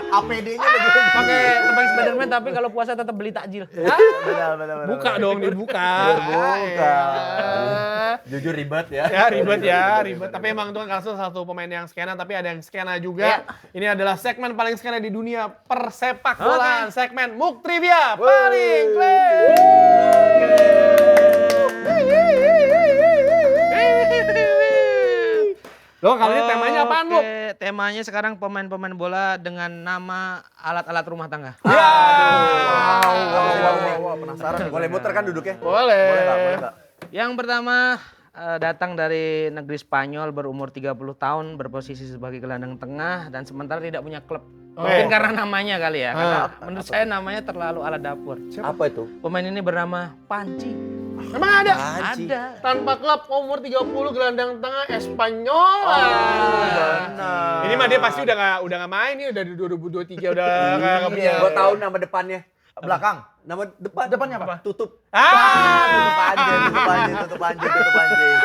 C: APD-nya begitu.
B: Pakai topeng Spiderman tapi kalau puasa tetap beli takjil.
C: Benar.
A: Buka dong, dibuka.
C: Dibuka.
D: Jujur ribet ya.
A: Ya ribet. Tapi emang itu kan Carrasco satu pemain yang skena, tapi ada yang skena juga. Ini adalah segmen paling skena di dunia persepak bolaan. Segmen Muk Trivia paling clear. Loh, kali ini temanya apaan, Muk?
B: Oke, temanya sekarang pemain-pemain bola dengan nama alat-alat rumah tangga.
C: Wow, penasaran.
D: Boleh muter kan duduknya?
A: Boleh.
C: Boleh nggak?
B: Yang pertama datang dari negeri Spanyol, berumur 30 tahun, berposisi sebagai gelandang tengah dan sementara tidak punya klub. Mungkin karena namanya kali ya. Karena menurut saya namanya terlalu ala dapur.
D: Apa itu?
B: Pemain ini bernama Panci.
A: Emang ada?
D: Panci.
B: Ada.
A: Tanpa klub, umur 30, gelandang tengah, Espanyol.
C: Benar.
A: Ini mah dia pasti udah nggak main nih, udah di 2023 udah nggak punya.
D: Gua tahu nama depannya.
C: Belakang.
D: Nama
C: Depannya apa?
D: Tutup.
C: Tutup anjing.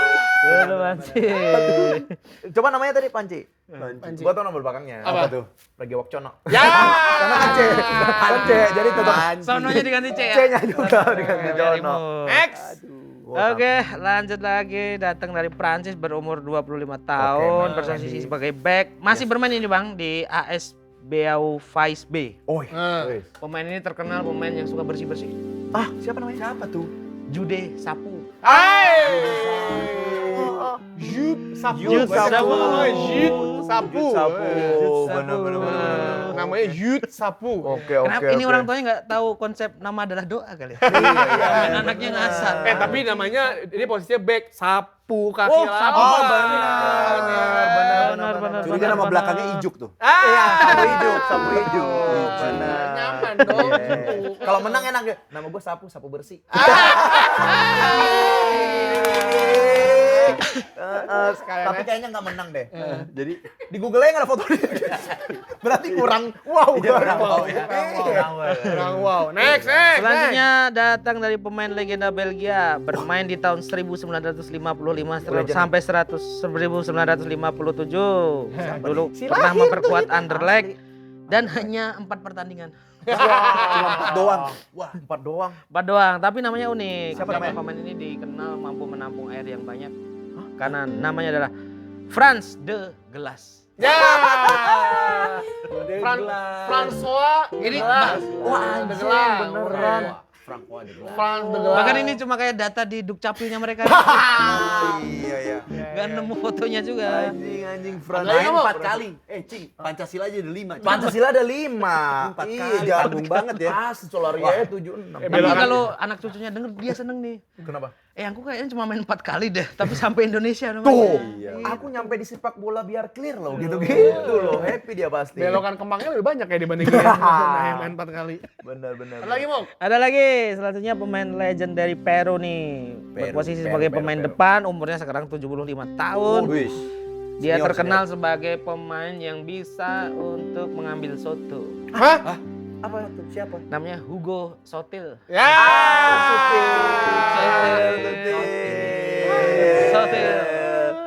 B: Betul, Panci.
C: Coba namanya tadi Panci.
A: Panci.
C: Gua tau nama belakangnya.
A: Apa
D: tuh?
C: Pragiwaksono.
A: Ya.
C: Karena kan C. Kan C. Jadi tetap
B: Sononya diganti C ya.
C: C-nya juga diganti Jono.
A: Next.
B: Oke, lanjut lagi. Datang dari Prancis, berumur 25 tahun, berposisi sebagai back. Masih bermain ini Bang di AS Beauvais B.
C: Oh,
B: Pemain ini terkenal pemain yang suka bersih-bersih.
C: ah siapa namanya?
D: Siapa tuh?
B: Jude Sapu.
A: Jude Sapu.
B: Jude Sapu.
A: Jude Sapu.
C: Benar.
A: Namanya Jude Sapu.
C: Oke.
B: Kenapa ini orang tuanya nggak tahu konsep nama adalah doa kali ya? Anaknya ngasal.
A: Tapi namanya ini posisinya back, sapu kaki
B: Oh,
A: lawan.
B: sapu.
C: Benar.
D: Curiga nama belakangnya Ijuk tuh.
C: Sapu hijau. Benar.
A: Nyaman dong.
C: Kalau menang enak ya. Nama gue sapu bersih. Tapi kayaknya nggak menang deh. Jadi di Google aja nggak ada foto dia. Berarti kurang wow.
A: Kurang wow. Next.
B: Selanjutnya datang dari pemain legenda Belgia, bermain di tahun 1955 sampai 1957. Dulu pernah memperkuat Anderlecht dan hanya 4 pertandingan.
D: Cuma 4 doang.
C: Wah, 4 doang.
B: 4 doang, tapi namanya unik.
C: Siapa namanya?
B: Pemain ini dikenal mampu menampung air yang banyak. Karena namanya adalah Frans de Gelas.
A: Ya. François
B: Ini
C: Wah,
A: De Gelas.
C: beneran.
A: Frans de Gelas.
B: bahkan ini cuma kayak data di Dukcapilnya mereka.
C: Iya.
B: Gak nemu fotonya juga.
C: Anjing Frans.
A: Ada lagi,
D: Main
A: Mo?
D: 4 kali. Cing, Pancasila aja ada 5.
C: Pancasila ada 5.
D: 4 kali. Jagung banget ya.
C: Solaria 76.
B: Tapi kalau anak cucunya denger dia seneng nih.
C: Kenapa?
B: Aku kayaknya cuma main 4 kali deh, tapi sampai Indonesia namanya.
C: Tuh,
D: Iya.
C: aku nyampe di sepak bola biar clear loh, gitu-gitu loh, happy dia pasti.
A: Belokan kembangnya lebih banyak ya dibandingin main 4 kali.
C: Bener.
A: Ada lagi, Mo?
B: Ada lagi, selanjutnya pemain legend dari Peru nih. Berposisi sebagai pemain depan, umurnya sekarang 75 tahun.
D: Wis.
B: Dia
D: Senior,
B: terkenal sebagai pemain yang bisa untuk mengambil soto.
A: Hah?
C: Apa tuh? Siapa?
B: Namanya Hugo Sotil.
A: Ya.
B: Sotil.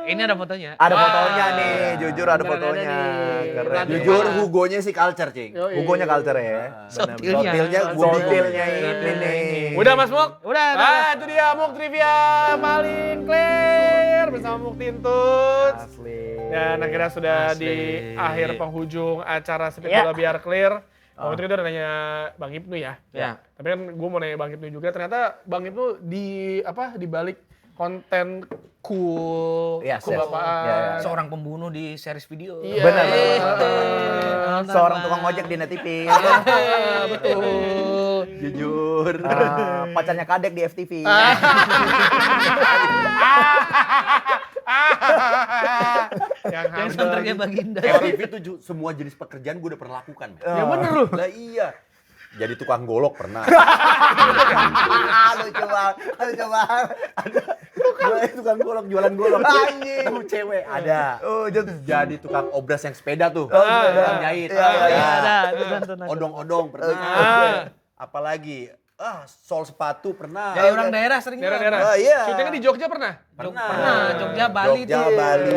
B: Ini ada fotonya.
C: Ada fotonya nih, jujur ada
B: Beneran
C: fotonya.
B: ada nih.
C: Keren.
D: Jujur Hugonya sih culture, Cing.
C: Hugonya culture ya.
B: Sotilnya.
C: Sotilnya ini nih.
A: Udah, Mas Muk?
B: Udah.
A: Itu dia Muk Trivia paling clear bersama Muk Tintut.
C: Asli.
A: Dan akhirnya sudah di akhir penghujung acara Sepak Bola Biar Clear. Waktu itu kita udah nanya Bang Ibnu ya.
B: Ya.
A: Tapi kan gue mau nanya Bang Ibnu juga, ternyata Bang Ibnu di balik konten cool,
C: Yes,
A: cool
C: yes.
A: bapaan.
C: Ya.
B: Seorang pembunuh di series video.
A: Iya.
C: Benar.
B: Nonton,
C: Seorang
B: Bang.
C: tukang ojek di Net TV.
A: Betul.
C: Jujur. Pacarnya Kadek di FTV.
B: Yang soundtracknya Baginda.
D: FTV tuh semua jenis pekerjaan gue udah pernah lakukan.
C: Ya bener loh.
D: Lah iya. Jadi tukang golok pernah.
C: Lucu banget.
D: Ada tukang golok, jualan golok.
C: Anjing.
D: Cewek ada.
C: Oh,
D: Jadi tukang obras yang sepeda tuh.
C: sepeda.
D: Tukang jahit.
C: Iya, iya.
B: Ada, itu nonton aku.
D: Odong-odong pernah.
A: Ah.
D: Apalagi sol sepatu pernah.
B: Dari orang daerah sering
A: Daerah-daerah.
C: Oh, iya.
A: Syutingnya di Jogja pernah?
B: Pernah, Jogja, Bali
D: Jogja,
B: tuh.
D: Bali.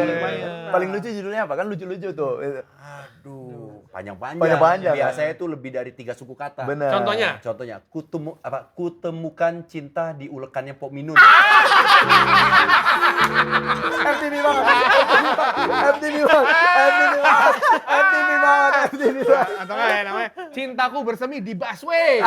C: Paling lucu judulnya apa? Kan lucu-lucu tuh.
D: Aduh, panjang-panjang.
C: Panjang-panjang,
D: Biasanya itu lebih dari 3 suku kata.
C: Bener.
A: Contohnya?
D: Contohnya, kutemukan cinta di ulekannya Pok Minun.
C: FTV banget. FTV banget.
A: Atau nggak ya namanya Cintaku Bersemi di Busway.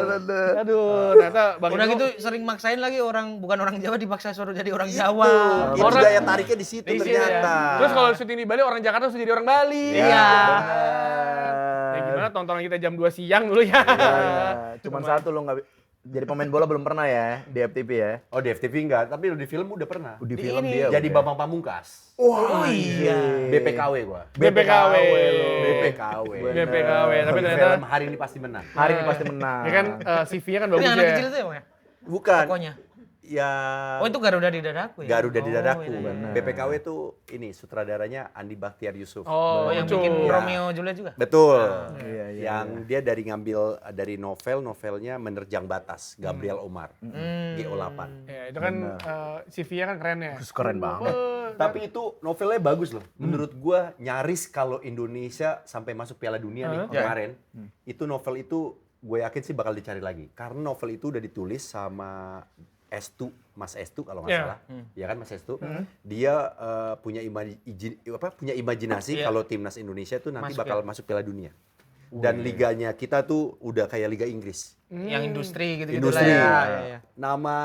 C: Bener.
A: Aduh, ternyata Bang
B: Udah
A: Iko-
B: gitu sering maksain lagi bukan orang Jawa dipaksa suruh jadi orang Jawa.
D: Itu
A: Orang-
D: daya tariknya di situ
B: Di situ,
D: ternyata.
A: Terus kalau syuting di Bali orang Jakarta harus jadi orang Bali.
B: Iya.
A: Ya gimana tontonan kita jam 2 siang dulu ya.
C: Cuman satu lo nggak jadi pemain bola belum pernah ya di FTV ya.
D: Oh di FTV enggak, tapi di film udah pernah.
C: Di film
B: ini.
C: dia.
D: Jadi
C: udah.
D: Bambang Pamungkas.
C: Oh
B: iya.
D: BPKW gua.
A: BPKW.
D: BPKW.
A: BPKW, tapi
D: Di
A: ternyata
D: film Hari Ini Pasti Menang.
C: Hari ini pasti menang.
A: ya kan CV-nya kan
B: Ini
A: bagus
B: anak
A: ya.
B: kecil itu ya, Bang ya?
D: Bukan.
B: Tokonya.
D: Ya.
B: Oh, itu Garuda di dadaku ya?
D: Garuda di dadaku.
B: iya, iya.
D: BPKW itu ini sutradaranya Andi Bahtiar Yusuf.
A: Oh,
B: Oh, yang
A: lucu.
B: bikin
D: Ya.
B: Romeo Juliet juga?
D: Betul.
C: Iya, iya,
D: Yang dia dari ngambil dari novelnya Menerjang Batas, Gabriel Omar. GO8.
A: Ya, itu kan CV-nya kan keren ya.
C: Terus keren banget.
D: Tapi itu novelnya bagus loh. Menurut gua nyaris kalau Indonesia sampai masuk Piala Dunia nih kemarin, itu novel itu gue yakin sih bakal dicari lagi. Karena novel itu udah ditulis sama Estu, Mas Estu kalau nggak
A: Iya.
D: salah. Ya kan Mas Estu. Dia punya punya imajinasi
B: Iya.
D: kalau timnas Indonesia tuh nanti
B: Masuk
D: bakal masuk Piala Dunia. Dan liganya kita tuh udah kayak Liga Inggris.
B: Yang industri gitu-gitu
D: Industri.
B: lah ya. Iya, iya.
D: Nama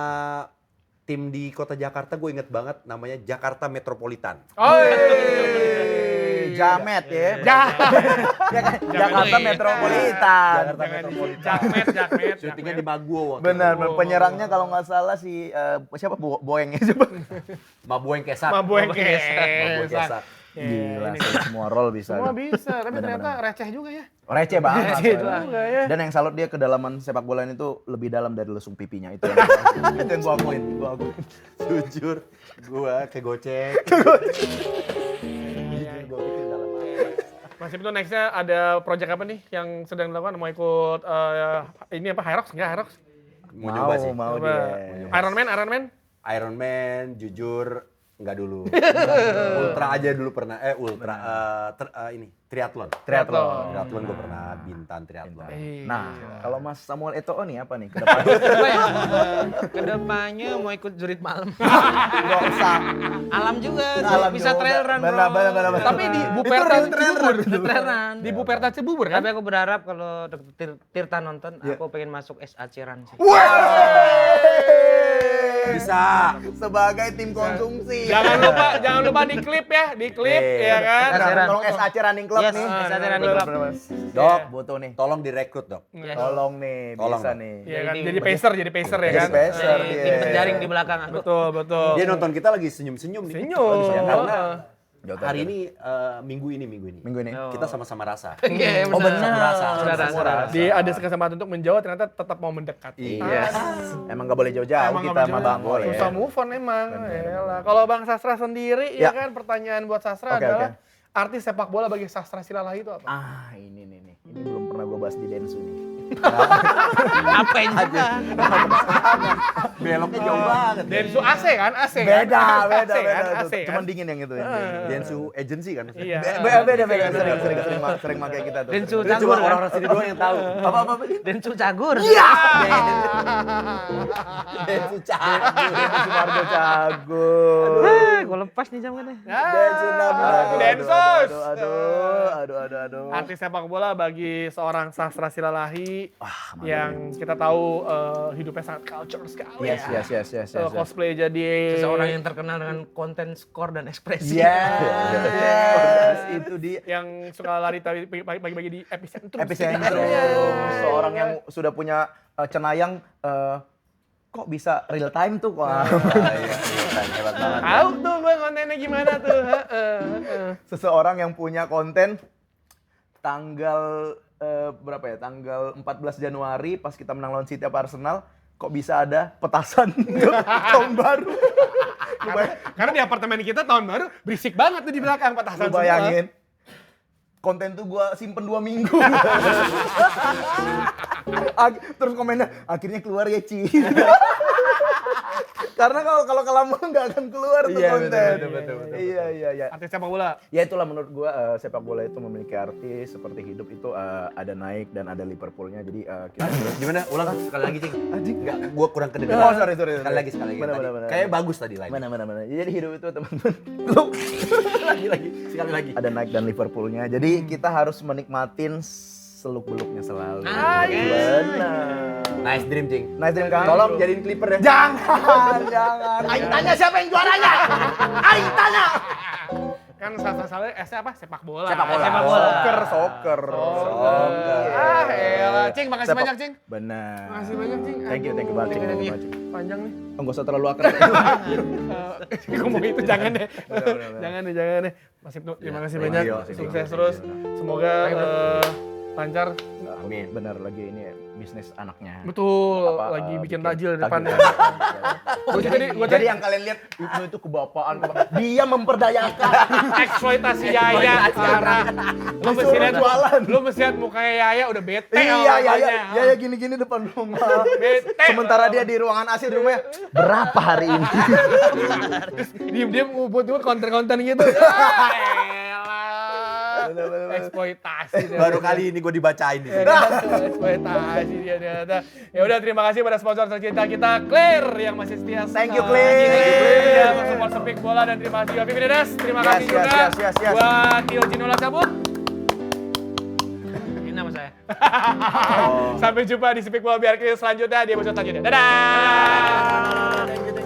D: tim di kota Jakarta gue inget banget namanya Jakarta Metropolitan.
C: Jamet ya. Ya kan?
A: Jangan
C: Jakarta
A: itu.
C: Metropolitan.
A: Jakmet.
D: Syutingnya di Maguwo waktu
C: Benar,
D: itu.
C: penyerangnya kalau nggak salah si siapa Boeng ya coba.
D: Mabueng Kesak.
A: Mabueng
D: Mabueng Kesak.
C: Gila, semua role bisa.
A: Semua bisa, tapi ternyata receh juga ya.
C: Receh banget.
A: Receh juga ya.
C: Dan yang salut dia kedalaman sepak bola ini tuh lebih dalam dari lesung pipinya itu. Itu yang gua akuin.
D: Jujur, gua kegocek. Jujur, gua pikir dalam hati.
A: Mas Ibnu nextnya ada project apa nih yang sedang dilakukan? Mau ikut ini apa Hyrox? Enggak Hyrox?
D: Mau nyoba sih.
C: Mau
A: Coba.
C: dia.
A: Iron Man?
D: Iron Man, jujur, enggak dulu. Ultra aja dulu pernah. Ini triathlon. Triathlon gue pernah, Bintan triathlon.
C: Nah, kalau Mas Samuel Eto'o nih apa nih ke depan?
B: Kedepannya mau ikut jurit malam.
C: Nggak usah.
B: Alam juga,
C: Alam
B: bisa
C: juga.
B: trail run, bro.
C: Benar.
A: Tapi di Buperta Cibubur.
B: Trail run.
A: Di Buperta Cibubur kan?
B: Tapi aku berharap kalau Dr. Tirta nonton, aku pengen masuk SAC Run sih.
D: Bisa.
C: Sebagai tim konsumsi.
A: Jangan lupa di klip ya, ya kan?
C: Nah, tolong SAC Running Club
B: Yes,
C: nih.
B: SAC Running Club.
C: Dok, butuh nih.
D: Tolong direkrut, Dok.
B: Yes.
C: Tolong nih,
D: Tolong,
C: bisa
D: Dok.
C: nih.
A: Iya kan?
B: Jadi
A: Jadi pacer ya
C: Jadi
A: kan?
C: pacer
B: Jadi
C: dia.
B: tim penjaring di belakang aku.
A: Betul.
D: Dia nonton kita lagi senyum-senyum nih.
A: Senyum.
D: Ya, karena
C: Jauh
D: hari
C: tadi.
D: ini minggu ini
C: Minggu ini.
B: Oh.
D: kita sama-sama rasa.
B: Iya,
C: Oh, benar.
B: Saudara.
A: Di ada kesempatan untuk menjauh ternyata tetap mau mendekat.
C: Iya. Emang nggak boleh jauh-jauh
A: Emang
C: kita
A: nggak
C: sama
A: boleh
C: Bang Boy.
A: Susah move on emang. Yalah. Kalau Bang Sastra sendiri ya
C: Ya.
A: kan pertanyaan buat Sastra
C: Oke,
A: adalah artis sepak bola bagi Sastra Silalahi itu apa?
C: Ini nih. Ini belum pernah gue bahas di Densu nih.
B: Apain juga.
D: Beloknya jauh banget.
A: Densu AC kan? AC kan?
C: Beda.
A: AC kan?
C: Cuman dingin yang itu.
D: Densu Agency kan?
A: Iya.
C: Beda. Sering pakai kita tuh.
B: Densu
D: Itu
B: Cagur
D: cuma
B: kan?
D: orang-orang sini doang yang tahu.
C: Apa?
B: Densu Cagur.
D: Densu Cagur.
C: Sumargo Cagur.
B: Gue lepas nih jam kan ya.
A: Densus.
C: Aduh.
A: Artis sepak bola bagi seorang Sastra Silalahi yang kita tahu hidupnya sangat culture sekali
C: Yes.
A: cosplay jadi
B: Seseorang yang terkenal dengan konten skor dan ekspresi.
C: Yes, itu dia.
A: yang suka lari pagi-pagi di epicentrum.
C: Epicentrum. Seorang yang sudah punya cenayang kok bisa real time tuh kok.
D: Iya, hebat banget.
A: Tahu tuh gue kontennya gimana tuh.
C: Seseorang yang punya konten tanggal berapa ya? Tanggal 14 Januari pas kita menang lawan City apa Arsenal, kok bisa ada petasan tahun baru.
A: Karena di apartemen kita tahun baru berisik banget tuh di belakang petasan
C: Lu bayangin. Konten tuh gua simpen 2 minggu. Terus komennya akhirnya keluar ya Ci. Karena kalau kelamaan nggak akan keluar tuh konten.
D: betul.
C: Iya.
A: Artis sepak bola.
C: Ya itulah menurut gua sepak bola itu memiliki arti seperti hidup itu ada naik dan ada Liverpoolnya. Jadi kita
D: Gimana? Ulang sekali lagi, Cing.
C: Anjing.
D: Enggak, gua kurang kedengeran.
C: Oh, sorry.
D: Sekali lagi.
C: Benar,
D: tadi.
C: benar.
D: Kayak bagus tadi lagi.
C: Mana. Jadi hidup itu teman-teman. Lu lagi. Sekali lagi. Ada naik dan Liverpoolnya. Jadi kita harus menikmatin seluk-beluknya selalu. Benar.
D: Nice dream, Cing.
C: Nice dream kan?
D: Tolong jadiin clipper ya.
C: Jangan. Aing tanya siapa yang juaranya? Aing tanya.
A: Kan salah S-nya apa? Sepak bola.
B: Sepak bola.
C: Soccer.
A: Ah, elah. Cing, makasih banyak, Cing.
C: Benar.
A: Makasih banyak, Cing.
C: Thank you banget, Cing.
A: Thank you.
C: Thank you.
A: Panjang nih.
C: Enggak usah terlalu akrab.
A: Ngomong itu jangan deh.
C: Benar.
A: Jangan deh. Masih terima kasih banyak.
C: you.
A: Sukses terus. Semoga lancar.
C: Amin. Benar lagi ini bisnis anaknya.
A: Betul,
C: Apa,
A: lagi bikin
C: bikin
A: tajil di depannya. Gua
C: Jadi yang kalian lihat itu kebapaan. Dia memperdayakan.
A: eksploitasi Yaya parah. Lu mesti lihat mukanya Yaya udah bete
C: Iya, gini-gini depan rumah.
A: Bete.
C: Sementara dia di ruangan AC di rumahnya, berapa hari ini?
A: Diem-diem ngubut-ngubut konten-konten gitu. Eksploitasi.
D: Baru kali ini gue dibacain di sini.
A: Eksploitasi dia ternyata. Ya udah, terima kasih pada sponsor tercinta kita Clear yang masih setia.
C: Thank you, Clear.
A: Ya, support Sepik Bola dan terima kasih juga Vivi Dedes. Terima kasih juga.
C: Yes.
A: Buat Tio Jinola cabut.
B: Ini nama saya.
A: Sampai jumpa di Sepik Bola biar Clear selanjutnya di episode selanjutnya. Dadah.
C: Thank you.